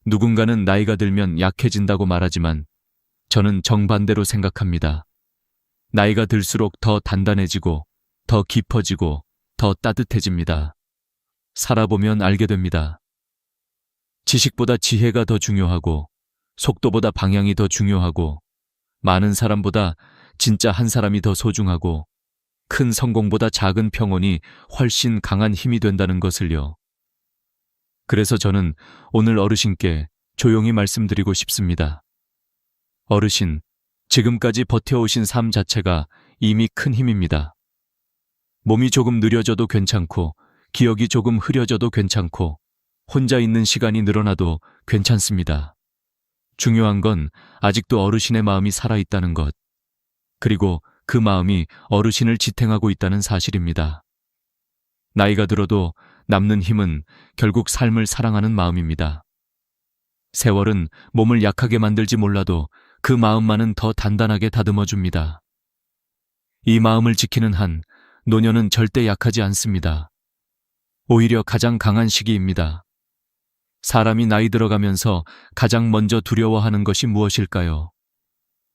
누군가는 나이가 들면 약해진다고 말하지만 저는 정반대로 생각합니다. 나이가 들수록 더 단단해지고 더 깊어지고 더 따뜻해집니다. 살아보면 알게 됩니다. 지식보다 지혜가 더 중요하고 속도보다 방향이 더 중요하고 많은 사람보다 진짜 한 사람이 더 소중하고 큰 성공보다 작은 평온이 훨씬 강한 힘이 된다는 것을요. 그래서 저는 오늘 어르신께 조용히 말씀드리고 싶습니다. 어르신, 지금까지 버텨오신 삶 자체가 이미 큰 힘입니다. 몸이 조금 느려져도 괜찮고 기억이 조금 흐려져도 괜찮고 혼자 있는 시간이 늘어나도 괜찮습니다. 중요한 건 아직도 어르신의 마음이 살아있다는 것, 그리고 그 마음이 어르신을 지탱하고 있다는 사실입니다. 나이가 들어도 남는 힘은 결국 삶을 사랑하는 마음입니다. 세월은 몸을 약하게 만들지 몰라도 그 마음만은 더 단단하게 다듬어줍니다. 이 마음을 지키는 한 노년은 절대 약하지 않습니다. 오히려 가장 강한 시기입니다. 사람이 나이 들어가면서 가장 먼저 두려워하는 것이 무엇일까요?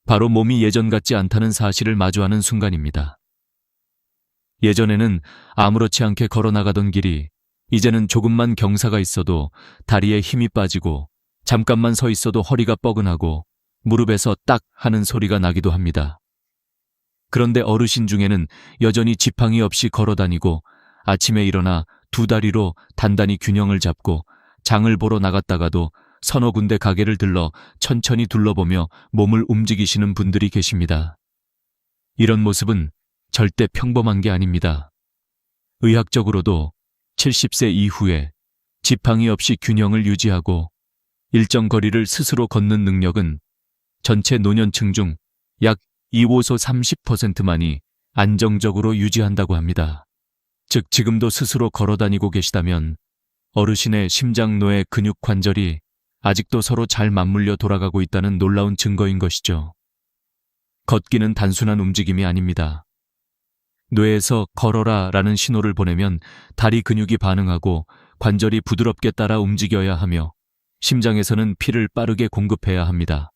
바로 몸이 예전 같지 않다는 사실을 마주하는 순간입니다. 예전에는 아무렇지 않게 걸어나가던 길이 이제는 조금만 경사가 있어도 다리에 힘이 빠지고 잠깐만 서 있어도 허리가 뻐근하고 무릎에서 딱 하는 소리가 나기도 합니다. 그런데 어르신 중에는 여전히 지팡이 없이 걸어다니고 아침에 일어나 두 다리로 단단히 균형을 잡고 장을 보러 나갔다가도 서너 군데 가게를 들러 천천히 둘러보며 몸을 움직이시는 분들이 계십니다. 이런 모습은 절대 평범한 게 아닙니다. 의학적으로도 70세 이후에 지팡이 없이 균형을 유지하고 일정 거리를 스스로 걷는 능력은 전체 노년층 중 약 2호소 30%만이 안정적으로 유지한다고 합니다. 즉 지금도 스스로 걸어다니고 계시다면 어르신의 심장노의 근육 관절이 아직도 서로 잘 맞물려 돌아가고 있다는 놀라운 증거인 것이죠. 걷기는 단순한 움직임이 아닙니다. 뇌에서 걸어라 라는 신호를 보내면 다리 근육이 반응하고 관절이 부드럽게 따라 움직여야 하며 심장에서는 피를 빠르게 공급해야 합니다.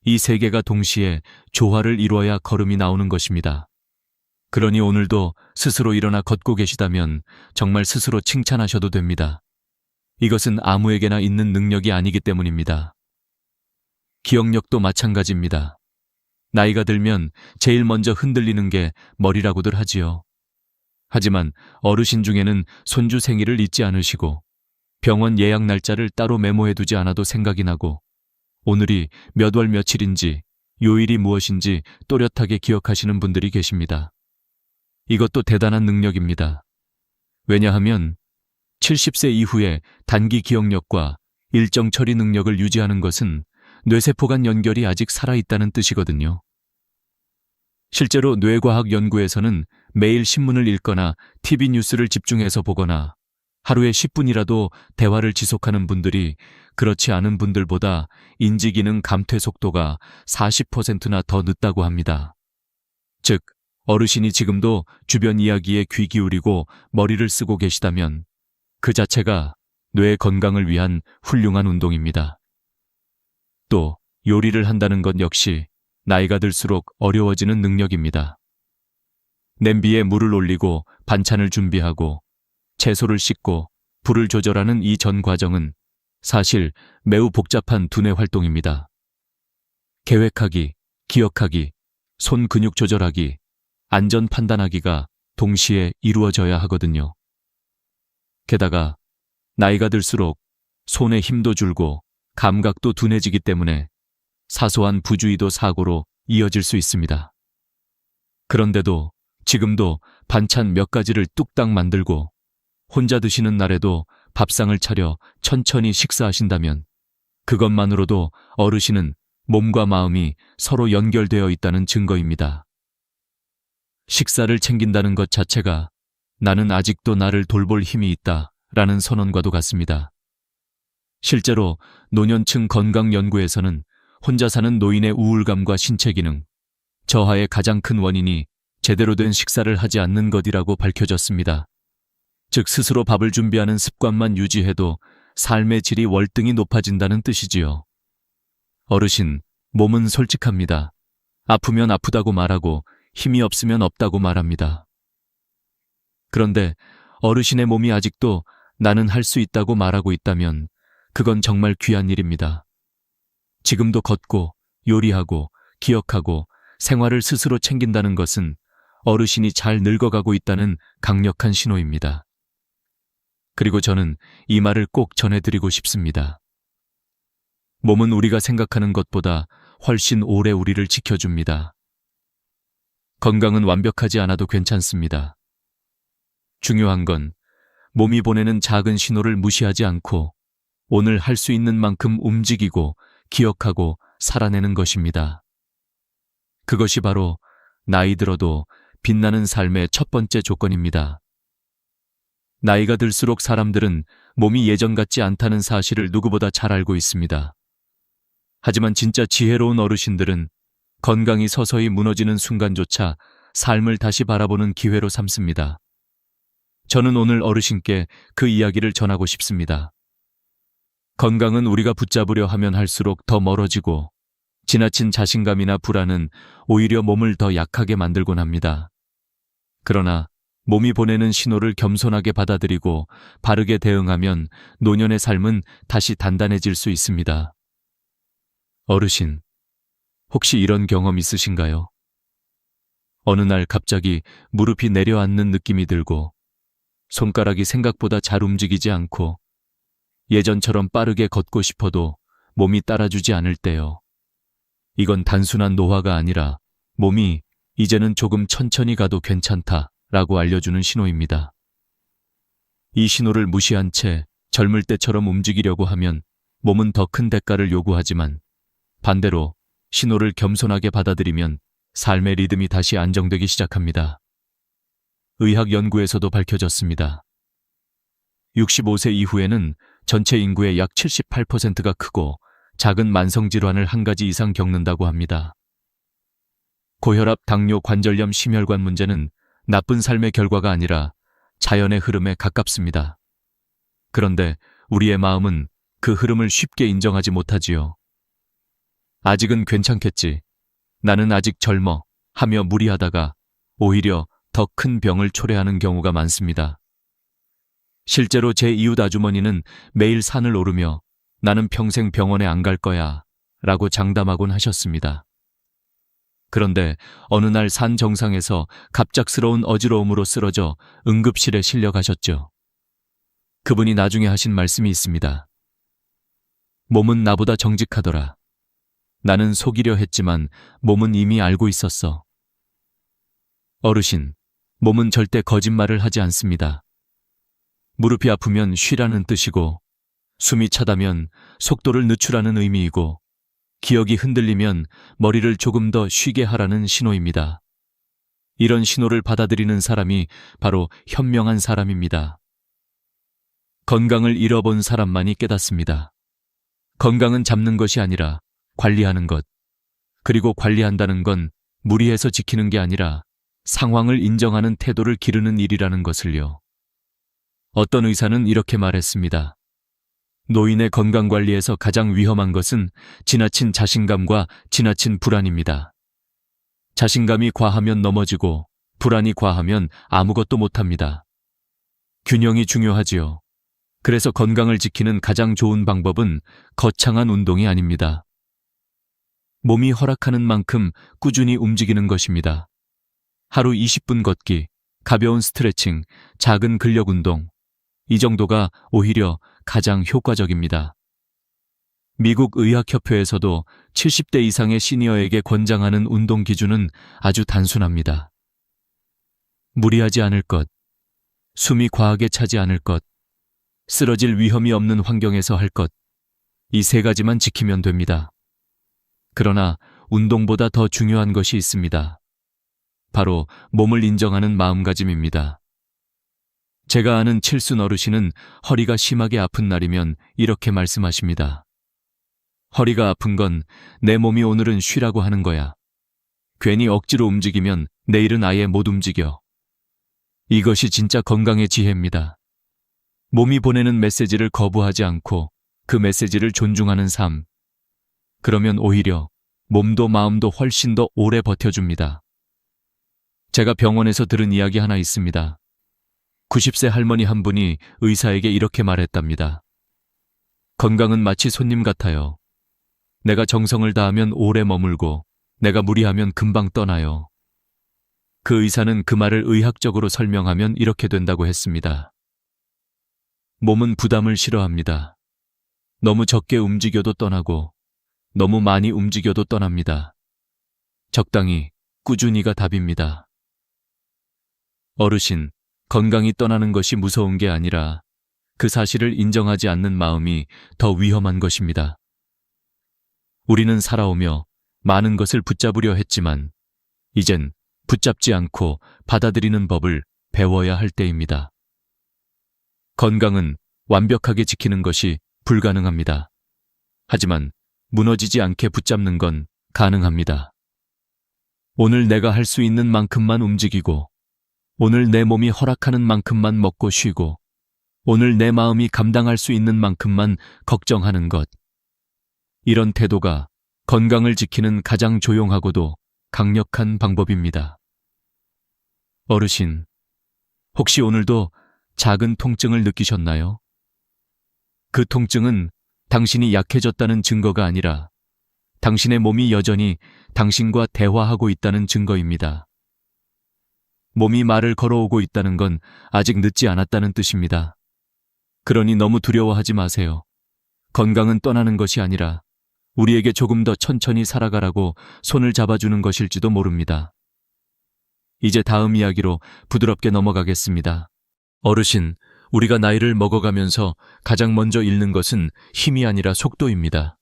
이 세 개가 동시에 조화를 이루어야 걸음이 나오는 것입니다. 그러니 오늘도 스스로 일어나 걷고 계시다면 정말 스스로 칭찬하셔도 됩니다. 이것은 아무에게나 있는 능력이 아니기 때문입니다. 기억력도 마찬가지입니다. 나이가 들면 제일 먼저 흔들리는 게 머리라고들 하지요. 하지만 어르신 중에는 손주 생일을 잊지 않으시고 병원 예약 날짜를 따로 메모해두지 않아도 생각이 나고 오늘이 몇 월 며칠인지 요일이 무엇인지 또렷하게 기억하시는 분들이 계십니다. 이것도 대단한 능력입니다. 왜냐하면 70세 이후에 단기 기억력과 일정 처리 능력을 유지하는 것은 뇌세포 간 연결이 아직 살아있다는 뜻이거든요. 실제로 뇌과학 연구에서는 매일 신문을 읽거나 TV 뉴스를 집중해서 보거나 하루에 10분이라도 대화를 지속하는 분들이 그렇지 않은 분들보다 인지기능 감퇴 속도가 40%나 더 늦다고 합니다. 즉, 어르신이 지금도 주변 이야기에 귀 기울이고 머리를 쓰고 계시다면 그 자체가 뇌 건강을 위한 훌륭한 운동입니다. 또 요리를 한다는 것 역시 나이가 들수록 어려워지는 능력입니다. 냄비에 물을 올리고 반찬을 준비하고 채소를 씻고 불을 조절하는 이 전 과정은 사실 매우 복잡한 두뇌 활동입니다. 계획하기, 기억하기, 손 근육 조절하기, 안전 판단하기가 동시에 이루어져야 하거든요. 게다가 나이가 들수록 손의 힘도 줄고 감각도 둔해지기 때문에 사소한 부주의도 사고로 이어질 수 있습니다. 그런데도 지금도 반찬 몇 가지를 뚝딱 만들고 혼자 드시는 날에도 밥상을 차려 천천히 식사하신다면 그것만으로도 어르신은 몸과 마음이 서로 연결되어 있다는 증거입니다. 식사를 챙긴다는 것 자체가 나는 아직도 나를 돌볼 힘이 있다 라는 선언과도 같습니다. 실제로 노년층 건강 연구에서는 혼자 사는 노인의 우울감과 신체 기능, 저하의 가장 큰 원인이 제대로 된 식사를 하지 않는 것이라고 밝혀졌습니다. 즉 스스로 밥을 준비하는 습관만 유지해도 삶의 질이 월등히 높아진다는 뜻이지요. 어르신, 몸은 솔직합니다. 아프면 아프다고 말하고 힘이 없으면 없다고 말합니다. 그런데 어르신의 몸이 아직도 나는 할 수 있다고 말하고 있다면 그건 정말 귀한 일입니다. 지금도 걷고 요리하고 기억하고 생활을 스스로 챙긴다는 것은 어르신이 잘 늙어가고 있다는 강력한 신호입니다. 그리고 저는 이 말을 꼭 전해드리고 싶습니다. 몸은 우리가 생각하는 것보다 훨씬 오래 우리를 지켜줍니다. 건강은 완벽하지 않아도 괜찮습니다. 중요한 건 몸이 보내는 작은 신호를 무시하지 않고 오늘 할 수 있는 만큼 움직이고 기억하고 살아내는 것입니다. 그것이 바로 나이 들어도 빛나는 삶의 첫 번째 조건입니다. 나이가 들수록 사람들은 몸이 예전 같지 않다는 사실을 누구보다 잘 알고 있습니다. 하지만 진짜 지혜로운 어르신들은 건강이 서서히 무너지는 순간조차 삶을 다시 바라보는 기회로 삼습니다. 저는 오늘 어르신께 그 이야기를 전하고 싶습니다. 건강은 우리가 붙잡으려 하면 할수록 더 멀어지고 지나친 자신감이나 불안은 오히려 몸을 더 약하게 만들곤 합니다. 그러나 몸이 보내는 신호를 겸손하게 받아들이고 바르게 대응하면 노년의 삶은 다시 단단해질 수 있습니다. 어르신, 혹시 이런 경험 있으신가요? 어느 날 갑자기 무릎이 내려앉는 느낌이 들고 손가락이 생각보다 잘 움직이지 않고 예전처럼 빠르게 걷고 싶어도 몸이 따라주지 않을 때요. 이건 단순한 노화가 아니라 몸이 이제는 조금 천천히 가도 괜찮다라고 알려주는 신호입니다. 이 신호를 무시한 채 젊을 때처럼 움직이려고 하면 몸은 더 큰 대가를 요구하지만 반대로 신호를 겸손하게 받아들이면 삶의 리듬이 다시 안정되기 시작합니다. 의학 연구에서도 밝혀졌습니다. 65세 이후에는 전체 인구의 약 78%가 크고 작은 만성질환을 한 가지 이상 겪는다고 합니다. 고혈압, 당뇨, 관절염, 심혈관 문제는 나쁜 삶의 결과가 아니라 자연의 흐름에 가깝습니다. 그런데 우리의 마음은 그 흐름을 쉽게 인정하지 못하지요. 아직은 괜찮겠지. 나는 아직 젊어 하며 무리하다가 오히려 더 큰 병을 초래하는 경우가 많습니다. 실제로 제 이웃 아주머니는 매일 산을 오르며 나는 평생 병원에 안 갈 거야 라고 장담하곤 하셨습니다. 그런데 어느 날 산 정상에서 갑작스러운 어지러움으로 쓰러져 응급실에 실려 가셨죠. 그분이 나중에 하신 말씀이 있습니다. 몸은 나보다 정직하더라. 나는 속이려 했지만 몸은 이미 알고 있었어. 어르신, 몸은 절대 거짓말을 하지 않습니다. 무릎이 아프면 쉬라는 뜻이고, 숨이 차다면 속도를 늦추라는 의미이고, 기억이 흔들리면 머리를 조금 더 쉬게 하라는 신호입니다. 이런 신호를 받아들이는 사람이 바로 현명한 사람입니다. 건강을 잃어본 사람만이 깨닫습니다. 건강은 잡는 것이 아니라 관리하는 것, 그리고 관리한다는 건 무리해서 지키는 게 아니라 상황을 인정하는 태도를 기르는 일이라는 것을요. 어떤 의사는 이렇게 말했습니다. 노인의 건강관리에서 가장 위험한 것은 지나친 자신감과 지나친 불안입니다. 자신감이 과하면 넘어지고 불안이 과하면 아무것도 못합니다. 균형이 중요하지요. 그래서 건강을 지키는 가장 좋은 방법은 거창한 운동이 아닙니다. 몸이 허락하는 만큼 꾸준히 움직이는 것입니다. 하루 20분 걷기, 가벼운 스트레칭, 작은 근력 운동, 이 정도가 오히려 가장 효과적입니다. 미국 의학협회에서도 70대 이상의 시니어에게 권장하는 운동 기준은 아주 단순합니다. 무리하지 않을 것, 숨이 과하게 차지 않을 것, 쓰러질 위험이 없는 환경에서 할 것, 이 세 가지만 지키면 됩니다. 그러나 운동보다 더 중요한 것이 있습니다. 바로 몸을 인정하는 마음가짐입니다. 제가 아는 칠순 어르신은 허리가 심하게 아픈 날이면 이렇게 말씀하십니다. 허리가 아픈 건 내 몸이 오늘은 쉬라고 하는 거야. 괜히 억지로 움직이면 내일은 아예 못 움직여. 이것이 진짜 건강의 지혜입니다. 몸이 보내는 메시지를 거부하지 않고 그 메시지를 존중하는 삶. 그러면 오히려 몸도 마음도 훨씬 더 오래 버텨줍니다. 제가 병원에서 들은 이야기 하나 있습니다. 90세 할머니 한 분이 의사에게 이렇게 말했답니다. 건강은 마치 손님 같아요. 내가 정성을 다하면 오래 머물고 내가 무리하면 금방 떠나요. 그 의사는 그 말을 의학적으로 설명하면 이렇게 된다고 했습니다. 몸은 부담을 싫어합니다. 너무 적게 움직여도 떠나고 너무 많이 움직여도 떠납니다. 적당히, 꾸준히가 답입니다. 어르신, 건강이 떠나는 것이 무서운 게 아니라 그 사실을 인정하지 않는 마음이 더 위험한 것입니다. 우리는 살아오며 많은 것을 붙잡으려 했지만 이젠 붙잡지 않고 받아들이는 법을 배워야 할 때입니다. 건강은 완벽하게 지키는 것이 불가능합니다. 하지만 무너지지 않게 붙잡는 건 가능합니다. 오늘 내가 할 수 있는 만큼만 움직이고, 오늘 내 몸이 허락하는 만큼만 먹고 쉬고, 오늘 내 마음이 감당할 수 있는 만큼만 걱정하는 것. 이런 태도가 건강을 지키는 가장 조용하고도 강력한 방법입니다. 어르신, 혹시 오늘도 작은 통증을 느끼셨나요? 그 통증은 당신이 약해졌다는 증거가 아니라 당신의 몸이 여전히 당신과 대화하고 있다는 증거입니다. 몸이 말을 걸어오고 있다는 건 아직 늦지 않았다는 뜻입니다. 그러니 너무 두려워하지 마세요. 건강은 떠나는 것이 아니라 우리에게 조금 더 천천히 살아가라고 손을 잡아주는 것일지도 모릅니다. 이제 다음 이야기로 부드럽게 넘어가겠습니다. 어르신, 우리가 나이를 먹어가면서 가장 먼저 잃는 것은 힘이 아니라 속도입니다.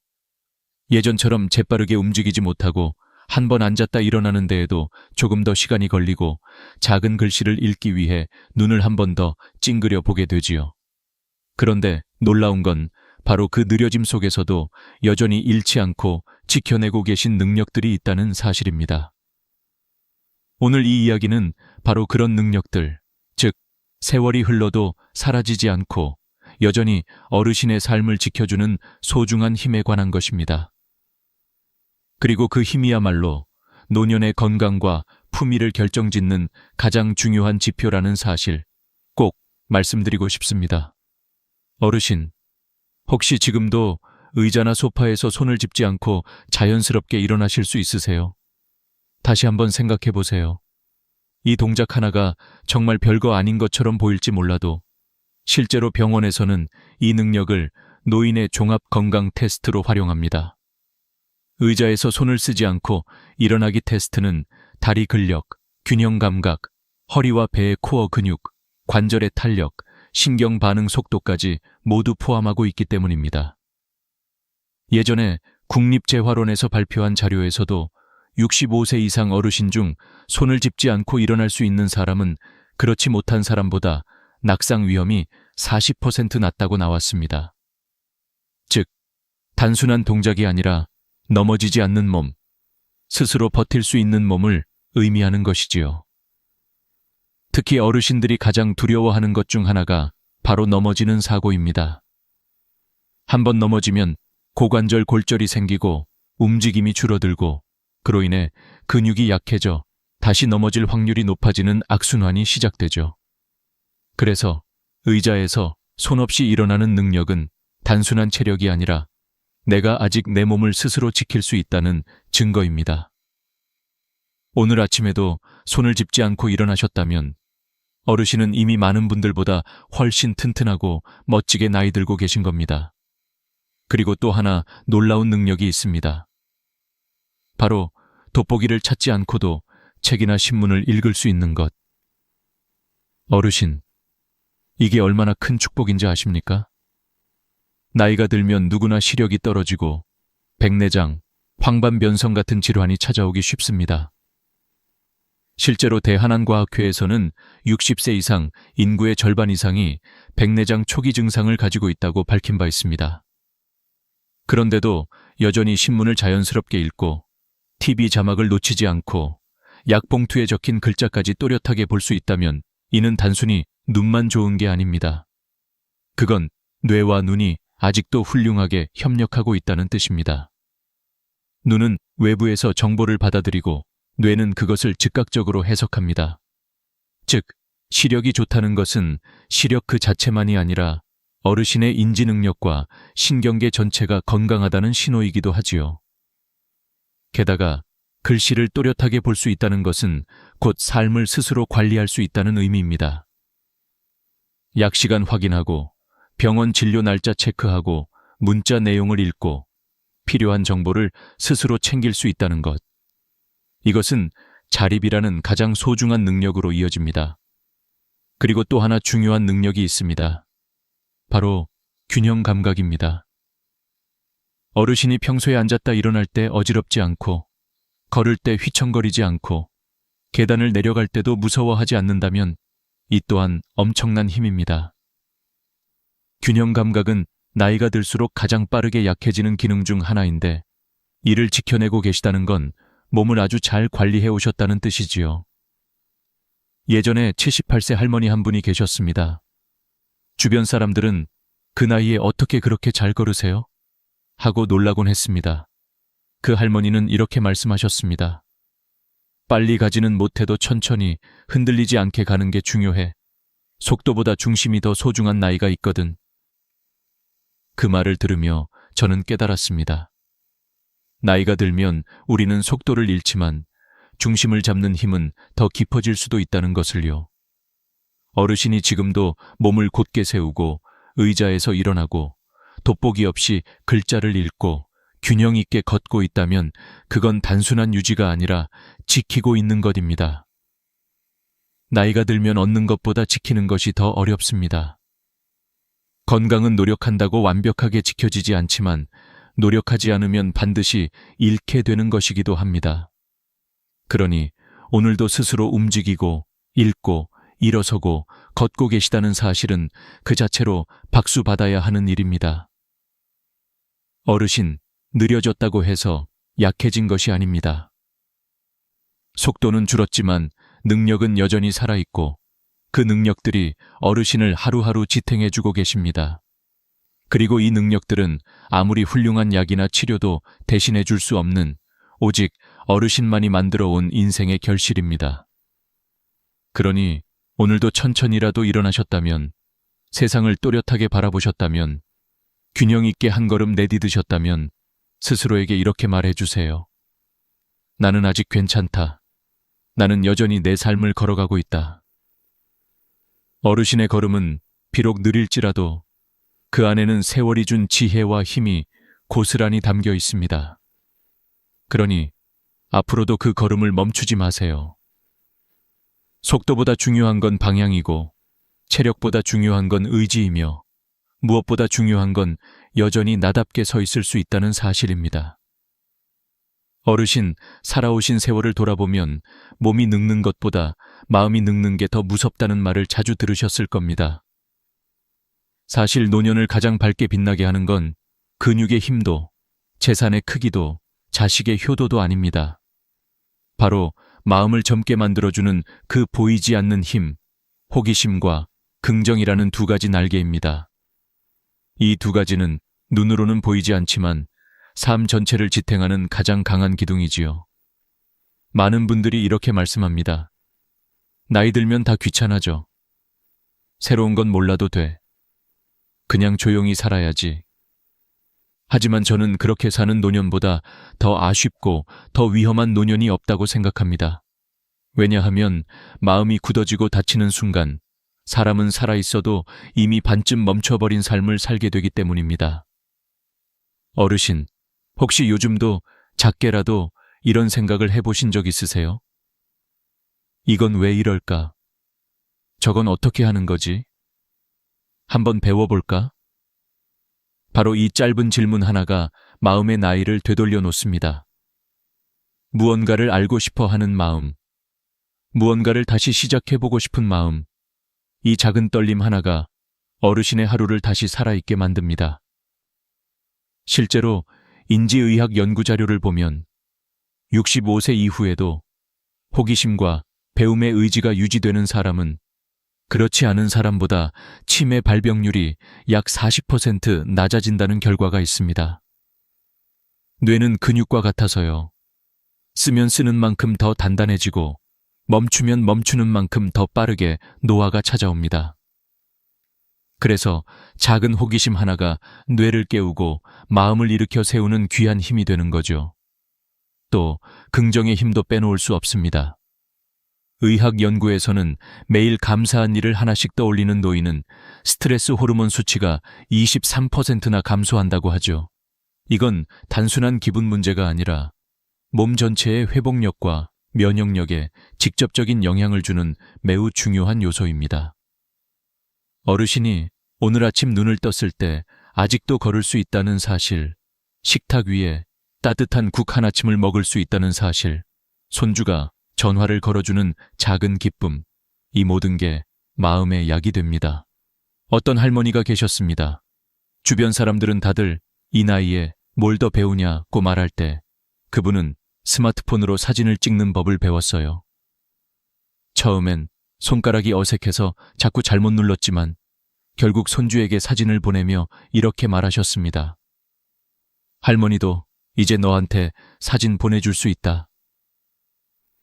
예전처럼 재빠르게 움직이지 못하고 한 번 앉았다 일어나는 데에도 조금 더 시간이 걸리고 작은 글씨를 읽기 위해 눈을 한 번 더 찡그려 보게 되지요. 그런데 놀라운 건 바로 그 느려짐 속에서도 여전히 잃지 않고 지켜내고 계신 능력들이 있다는 사실입니다. 오늘 이 이야기는 바로 그런 능력들, 즉 세월이 흘러도 사라지지 않고 여전히 어르신의 삶을 지켜주는 소중한 힘에 관한 것입니다. 그리고 그 힘이야말로 노년의 건강과 품위를 결정짓는 가장 중요한 지표라는 사실 꼭 말씀드리고 싶습니다. 어르신, 혹시 지금도 의자나 소파에서 손을 짚지 않고 자연스럽게 일어나실 수 있으세요? 다시 한번 생각해 보세요. 이 동작 하나가 정말 별거 아닌 것처럼 보일지 몰라도 실제로 병원에서는 이 능력을 노인의 종합 건강 테스트로 활용합니다. 의자에서 손을 쓰지 않고 일어나기 테스트는 다리 근력, 균형 감각, 허리와 배의 코어 근육, 관절의 탄력, 신경 반응 속도까지 모두 포함하고 있기 때문입니다. 예전에 국립재활원에서 발표한 자료에서도 65세 이상 어르신 중 손을 짚지 않고 일어날 수 있는 사람은 그렇지 못한 사람보다 낙상 위험이 40% 낮다고 나왔습니다. 즉, 단순한 동작이 아니라 넘어지지 않는 몸, 스스로 버틸 수 있는 몸을 의미하는 것이지요. 특히 어르신들이 가장 두려워하는 것 중 하나가 바로 넘어지는 사고입니다. 한번 넘어지면 고관절 골절이 생기고 움직임이 줄어들고 그로 인해 근육이 약해져 다시 넘어질 확률이 높아지는 악순환이 시작되죠. 그래서 의자에서 손 없이 일어나는 능력은 단순한 체력이 아니라 내가 아직 내 몸을 스스로 지킬 수 있다는 증거입니다. 오늘 아침에도 손을 짚지 않고 일어나셨다면 어르신은 이미 많은 분들보다 훨씬 튼튼하고 멋지게 나이 들고 계신 겁니다. 그리고 또 하나 놀라운 능력이 있습니다. 바로 돋보기를 찾지 않고도 책이나 신문을 읽을 수 있는 것. 어르신, 이게 얼마나 큰 축복인지 아십니까? 나이가 들면 누구나 시력이 떨어지고 백내장, 황반변성 같은 질환이 찾아오기 쉽습니다. 실제로 대한한과학회에서는 60세 이상 인구의 절반 이상이 백내장 초기 증상을 가지고 있다고 밝힌 바 있습니다. 그런데도 여전히 신문을 자연스럽게 읽고 TV 자막을 놓치지 않고 약봉투에 적힌 글자까지 또렷하게 볼 수 있다면 이는 단순히 눈만 좋은 게 아닙니다. 그건 뇌와 눈이 아직도 훌륭하게 협력하고 있다는 뜻입니다. 눈은 외부에서 정보를 받아들이고 뇌는 그것을 즉각적으로 해석합니다. 즉, 시력이 좋다는 것은 시력 그 자체만이 아니라 어르신의 인지 능력과 신경계 전체가 건강하다는 신호이기도 하지요. 게다가 글씨를 또렷하게 볼 수 있다는 것은 곧 삶을 스스로 관리할 수 있다는 의미입니다. 약 시간 확인하고 병원 진료 날짜 체크하고 문자 내용을 읽고 필요한 정보를 스스로 챙길 수 있다는 것. 이것은 자립이라는 가장 소중한 능력으로 이어집니다. 그리고 또 하나 중요한 능력이 있습니다. 바로 균형 감각입니다. 어르신이 평소에 앉았다 일어날 때 어지럽지 않고 걸을 때 휘청거리지 않고 계단을 내려갈 때도 무서워하지 않는다면 이 또한 엄청난 힘입니다. 균형 감각은 나이가 들수록 가장 빠르게 약해지는 기능 중 하나인데 이를 지켜내고 계시다는 건 몸을 아주 잘 관리해 오셨다는 뜻이지요. 예전에 78세 할머니 한 분이 계셨습니다. 주변 사람들은 그 나이에 어떻게 그렇게 잘 걸으세요? 하고 놀라곤 했습니다. 그 할머니는 이렇게 말씀하셨습니다. 빨리 가지는 못해도 천천히 흔들리지 않게 가는 게 중요해. 속도보다 중심이 더 소중한 나이가 있거든. 그 말을 들으며 저는 깨달았습니다. 나이가 들면 우리는 속도를 잃지만 중심을 잡는 힘은 더 깊어질 수도 있다는 것을요. 어르신이 지금도 몸을 곧게 세우고 의자에서 일어나고 돋보기 없이 글자를 읽고 균형 있게 걷고 있다면 그건 단순한 유지가 아니라 지키고 있는 것입니다. 나이가 들면 얻는 것보다 지키는 것이 더 어렵습니다. 건강은 노력한다고 완벽하게 지켜지지 않지만 노력하지 않으면 반드시 잃게 되는 것이기도 합니다. 그러니 오늘도 스스로 움직이고 읽고 일어서고 걷고 계시다는 사실은 그 자체로 박수 받아야 하는 일입니다. 어르신, 느려졌다고 해서 약해진 것이 아닙니다. 속도는 줄었지만 능력은 여전히 살아있고 그 능력들이 어르신을 하루하루 지탱해주고 계십니다. 그리고 이 능력들은 아무리 훌륭한 약이나 치료도 대신해 줄 수 없는 오직 어르신만이 만들어 온 인생의 결실입니다. 그러니 오늘도 천천히라도 일어나셨다면, 세상을 또렷하게 바라보셨다면, 균형 있게 한 걸음 내디드셨다면 스스로에게 이렇게 말해주세요. 나는 아직 괜찮다. 나는 여전히 내 삶을 걸어가고 있다. 어르신의 걸음은 비록 느릴지라도 그 안에는 세월이 준 지혜와 힘이 고스란히 담겨 있습니다. 그러니 앞으로도 그 걸음을 멈추지 마세요. 속도보다 중요한 건 방향이고 체력보다 중요한 건 의지이며 무엇보다 중요한 건 여전히 나답게 서 있을 수 있다는 사실입니다. 어르신, 살아오신 세월을 돌아보면 몸이 늙는 것보다 마음이 늙는 게 더 무섭다는 말을 자주 들으셨을 겁니다. 사실 노년을 가장 밝게 빛나게 하는 건 근육의 힘도, 재산의 크기도, 자식의 효도도 아닙니다. 바로 마음을 젊게 만들어주는 그 보이지 않는 힘, 호기심과 긍정이라는 두 가지 날개입니다. 이 두 가지는 눈으로는 보이지 않지만 삶 전체를 지탱하는 가장 강한 기둥이지요. 많은 분들이 이렇게 말씀합니다. 나이 들면 다 귀찮아져. 새로운 건 몰라도 돼. 그냥 조용히 살아야지. 하지만 저는 그렇게 사는 노년보다 더 아쉽고 더 위험한 노년이 없다고 생각합니다. 왜냐하면 마음이 굳어지고 다치는 순간 사람은 살아있어도 이미 반쯤 멈춰버린 삶을 살게 되기 때문입니다. 어르신, 혹시 요즘도 작게라도 이런 생각을 해보신 적 있으세요? 이건 왜 이럴까? 저건 어떻게 하는 거지? 한번 배워볼까? 바로 이 짧은 질문 하나가 마음의 나이를 되돌려 놓습니다. 무언가를 알고 싶어 하는 마음, 무언가를 다시 시작해보고 싶은 마음, 이 작은 떨림 하나가 어르신의 하루를 다시 살아있게 만듭니다. 실제로 인지의학 연구 자료를 보면 65세 이후에도 호기심과 배움의 의지가 유지되는 사람은 그렇지 않은 사람보다 치매 발병률이 약 40% 낮아진다는 결과가 있습니다. 뇌는 근육과 같아서요. 쓰면 쓰는 만큼 더 단단해지고 멈추면 멈추는 만큼 더 빠르게 노화가 찾아옵니다. 그래서 작은 호기심 하나가 뇌를 깨우고 마음을 일으켜 세우는 귀한 힘이 되는 거죠. 또 긍정의 힘도 빼놓을 수 없습니다. 의학 연구에서는 매일 감사한 일을 하나씩 떠올리는 노인은 스트레스 호르몬 수치가 23%나 감소한다고 하죠. 이건 단순한 기분 문제가 아니라 몸 전체의 회복력과 면역력에 직접적인 영향을 주는 매우 중요한 요소입니다. 어르신이 오늘 아침 눈을 떴을 때 아직도 걸을 수 있다는 사실, 식탁 위에 따뜻한 국 하나쯤을 먹을 수 있다는 사실, 손주가 전화를 걸어주는 작은 기쁨, 이 모든 게 마음의 약이 됩니다. 어떤 할머니가 계셨습니다. 주변 사람들은 다들 이 나이에 뭘 더 배우냐고 말할 때 그분은 스마트폰으로 사진을 찍는 법을 배웠어요. 처음엔 손가락이 어색해서 자꾸 잘못 눌렀지만 결국 손주에게 사진을 보내며 이렇게 말하셨습니다. 할머니도 이제 너한테 사진 보내줄 수 있다.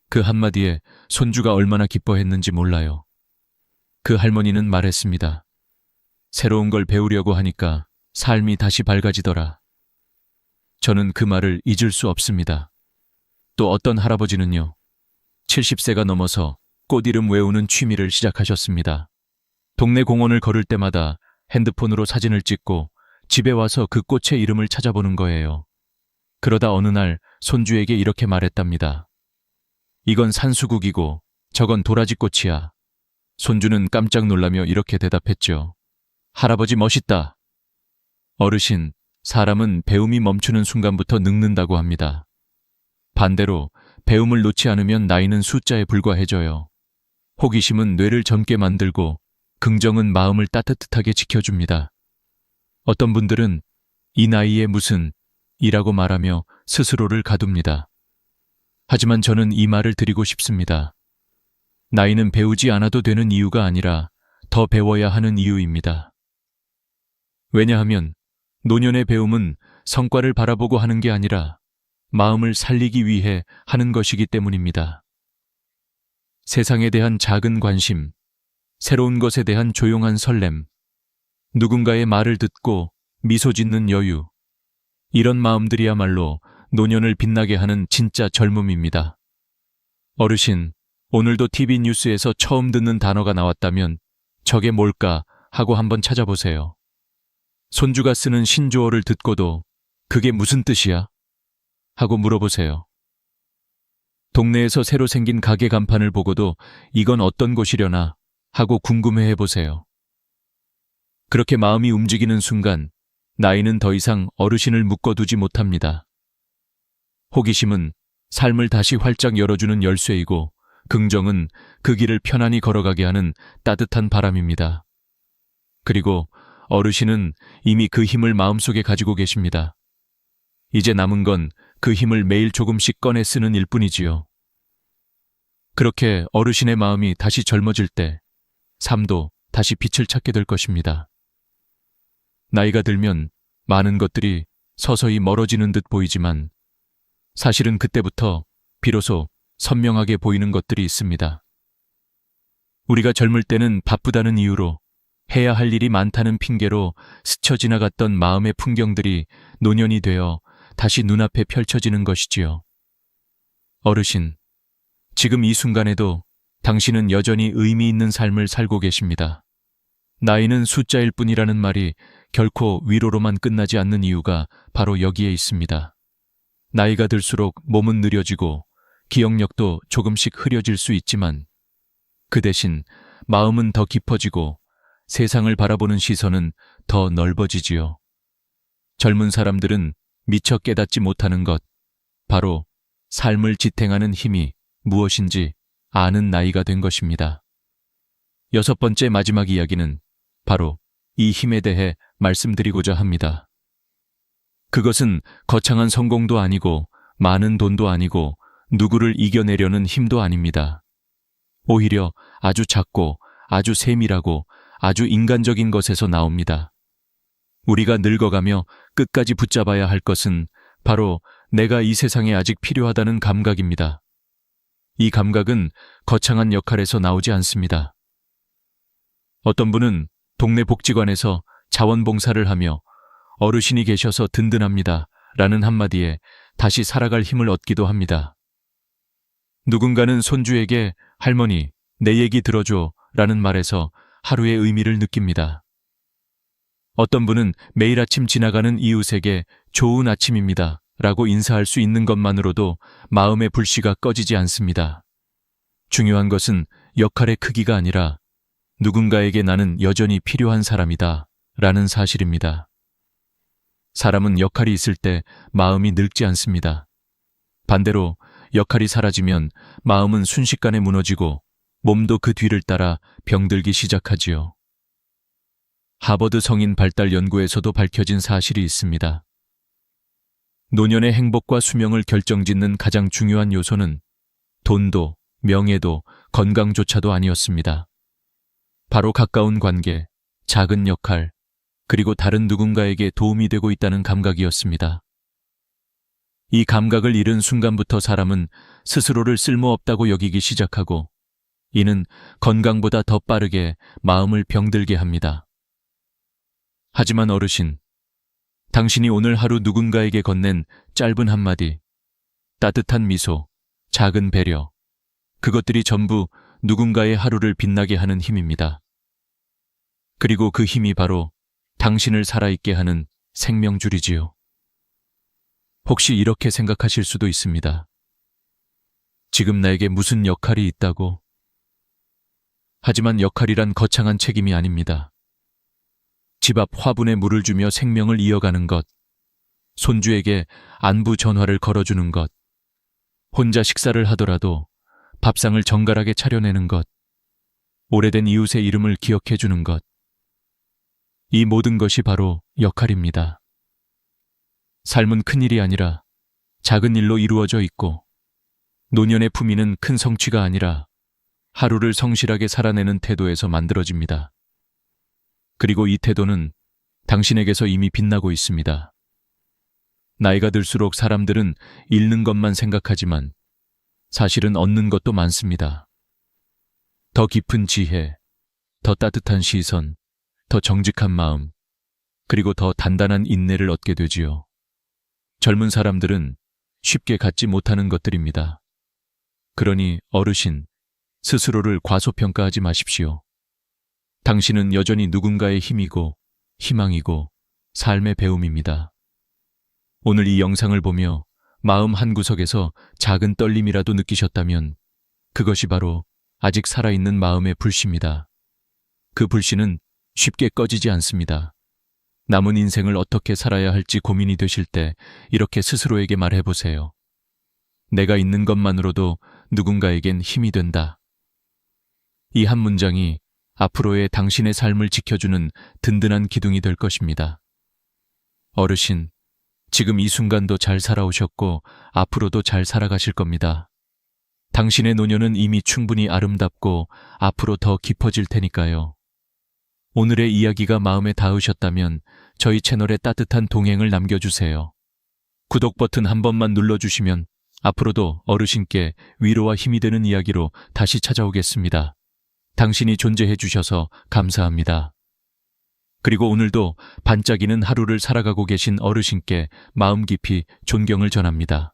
그 한마디에 손주가 얼마나 기뻐했는지 몰라요. 그 할머니는 말했습니다. 새로운 걸 배우려고 하니까 삶이 다시 밝아지더라. 저는 그 말을 잊을 수 없습니다. 또 어떤 할아버지는요, 70세가 넘어서 꽃 이름 외우는 취미를 시작하셨습니다. 동네 공원을 걸을 때마다 핸드폰으로 사진을 찍고 집에 와서 그 꽃의 이름을 찾아보는 거예요. 그러다 어느 날 손주에게 이렇게 말했답니다. 이건 산수국이고 저건 도라지꽃이야. 손주는 깜짝 놀라며 이렇게 대답했죠. 할아버지 멋있다. 어르신, 사람은 배움이 멈추는 순간부터 늙는다고 합니다. 반대로 배움을 놓지 않으면 나이는 숫자에 불과해져요. 호기심은 뇌를 젊게 만들고 긍정은 마음을 따뜻하게 지켜줍니다. 어떤 분들은 이 나이에 무슨 이라고 말하며 스스로를 가둡니다. 하지만 저는 이 말을 드리고 싶습니다. 나이는 배우지 않아도 되는 이유가 아니라 더 배워야 하는 이유입니다. 왜냐하면 노년의 배움은 성과를 바라보고 하는 게 아니라 마음을 살리기 위해 하는 것이기 때문입니다. 세상에 대한 작은 관심, 새로운 것에 대한 조용한 설렘, 누군가의 말을 듣고 미소 짓는 여유, 이런 마음들이야말로 노년을 빛나게 하는 진짜 젊음입니다. 어르신, 오늘도 TV 뉴스에서 처음 듣는 단어가 나왔다면 저게 뭘까 하고 한번 찾아보세요. 손주가 쓰는 신조어를 듣고도 그게 무슨 뜻이야? 하고 물어보세요. 동네에서 새로 생긴 가게 간판을 보고도 이건 어떤 곳이려나 하고 궁금해해 보세요. 그렇게 마음이 움직이는 순간 나이는 더 이상 어르신을 묶어두지 못합니다. 호기심은 삶을 다시 활짝 열어주는 열쇠이고 긍정은 그 길을 편안히 걸어가게 하는 따뜻한 바람입니다. 그리고 어르신은 이미 그 힘을 마음속에 가지고 계십니다. 이제 남은 건 그 힘을 매일 조금씩 꺼내 쓰는 일뿐이지요. 그렇게 어르신의 마음이 다시 젊어질 때 삶도 다시 빛을 찾게 될 것입니다. 나이가 들면 많은 것들이 서서히 멀어지는 듯 보이지만 사실은 그때부터 비로소 선명하게 보이는 것들이 있습니다. 우리가 젊을 때는 바쁘다는 이유로 해야 할 일이 많다는 핑계로 스쳐 지나갔던 마음의 풍경들이 노년이 되어 다시 눈앞에 펼쳐지는 것이지요. 어르신, 지금 이 순간에도 당신은 여전히 의미 있는 삶을 살고 계십니다. 나이는 숫자일 뿐이라는 말이 결코 위로로만 끝나지 않는 이유가 바로 여기에 있습니다. 나이가 들수록 몸은 느려지고 기억력도 조금씩 흐려질 수 있지만 그 대신 마음은 더 깊어지고 세상을 바라보는 시선은 더 넓어지지요. 젊은 사람들은 미처 깨닫지 못하는 것, 바로 삶을 지탱하는 힘이 무엇인지 아는 나이가 된 것입니다. 6번째 마지막 이야기는 바로 이 힘에 대해 말씀드리고자 합니다. 그것은 거창한 성공도 아니고 많은 돈도 아니고 누구를 이겨내려는 힘도 아닙니다. 오히려 아주 작고 아주 세밀하고 아주 인간적인 것에서 나옵니다. 우리가 늙어가며 끝까지 붙잡아야 할 것은 바로 내가 이 세상에 아직 필요하다는 감각입니다. 이 감각은 거창한 역할에서 나오지 않습니다. 어떤 분은 동네 복지관에서 자원봉사를 하며 어르신이 계셔서 든든합니다 라는 한마디에 다시 살아갈 힘을 얻기도 합니다. 누군가는 손주에게 할머니, 내 얘기 들어줘 라는 말에서 하루의 의미를 느낍니다. 어떤 분은 매일 아침 지나가는 이웃에게 좋은 아침입니다 라고 인사할 수 있는 것만으로도 마음의 불씨가 꺼지지 않습니다. 중요한 것은 역할의 크기가 아니라 누군가에게 나는 여전히 필요한 사람이다 라는 사실입니다. 사람은 역할이 있을 때 마음이 늙지 않습니다. 반대로 역할이 사라지면 마음은 순식간에 무너지고 몸도 그 뒤를 따라 병들기 시작하지요. 하버드 성인 발달 연구에서도 밝혀진 사실이 있습니다. 노년의 행복과 수명을 결정짓는 가장 중요한 요소는 돈도 명예도 건강조차도 아니었습니다. 바로 가까운 관계, 작은 역할, 그리고 다른 누군가에게 도움이 되고 있다는 감각이었습니다. 이 감각을 잃은 순간부터 사람은 스스로를 쓸모없다고 여기기 시작하고 이는 건강보다 더 빠르게 마음을 병들게 합니다. 하지만 어르신, 당신이 오늘 하루 누군가에게 건넨 짧은 한마디, 따뜻한 미소, 작은 배려, 그것들이 전부 누군가의 하루를 빛나게 하는 힘입니다. 그리고 그 힘이 바로 당신을 살아있게 하는 생명줄이지요. 혹시 이렇게 생각하실 수도 있습니다. 지금 나에게 무슨 역할이 있다고? 하지만 역할이란 거창한 책임이 아닙니다. 집 앞 화분에 물을 주며 생명을 이어가는 것, 손주에게 안부 전화를 걸어주는 것, 혼자 식사를 하더라도 밥상을 정갈하게 차려내는 것, 오래된 이웃의 이름을 기억해 주는 것, 이 모든 것이 바로 역할입니다. 삶은 큰 일이 아니라 작은 일로 이루어져 있고 노년의 품위는 큰 성취가 아니라 하루를 성실하게 살아내는 태도에서 만들어집니다. 그리고 이 태도는 당신에게서 이미 빛나고 있습니다. 나이가 들수록 사람들은 잃는 것만 생각하지만 사실은 얻는 것도 많습니다. 더 깊은 지혜, 더 따뜻한 시선, 더 정직한 마음, 그리고 더 단단한 인내를 얻게 되지요. 젊은 사람들은 쉽게 갖지 못하는 것들입니다. 그러니 어르신, 스스로를 과소평가하지 마십시오. 당신은 여전히 누군가의 힘이고 희망이고 삶의 배움입니다. 오늘 이 영상을 보며 마음 한구석에서 작은 떨림이라도 느끼셨다면 그것이 바로 아직 살아있는 마음의 불씨입니다. 그 불씨는 쉽게 꺼지지 않습니다. 남은 인생을 어떻게 살아야 할지 고민이 되실 때 이렇게 스스로에게 말해보세요. 내가 있는 것만으로도 누군가에겐 힘이 된다. 이 한 문장이 앞으로의 당신의 삶을 지켜주는 든든한 기둥이 될 것입니다. 어르신, 지금 이 순간도 잘 살아오셨고 앞으로도 잘 살아가실 겁니다. 당신의 노년은 이미 충분히 아름답고 앞으로 더 깊어질 테니까요. 오늘의 이야기가 마음에 닿으셨다면 저희 채널에 따뜻한 동행을 남겨주세요. 구독 버튼 한 번만 눌러주시면 앞으로도 어르신께 위로와 힘이 되는 이야기로 다시 찾아오겠습니다. 당신이 존재해 주셔서 감사합니다. 그리고 오늘도 반짝이는 하루를 살아가고 계신 어르신께 마음 깊이 존경을 전합니다.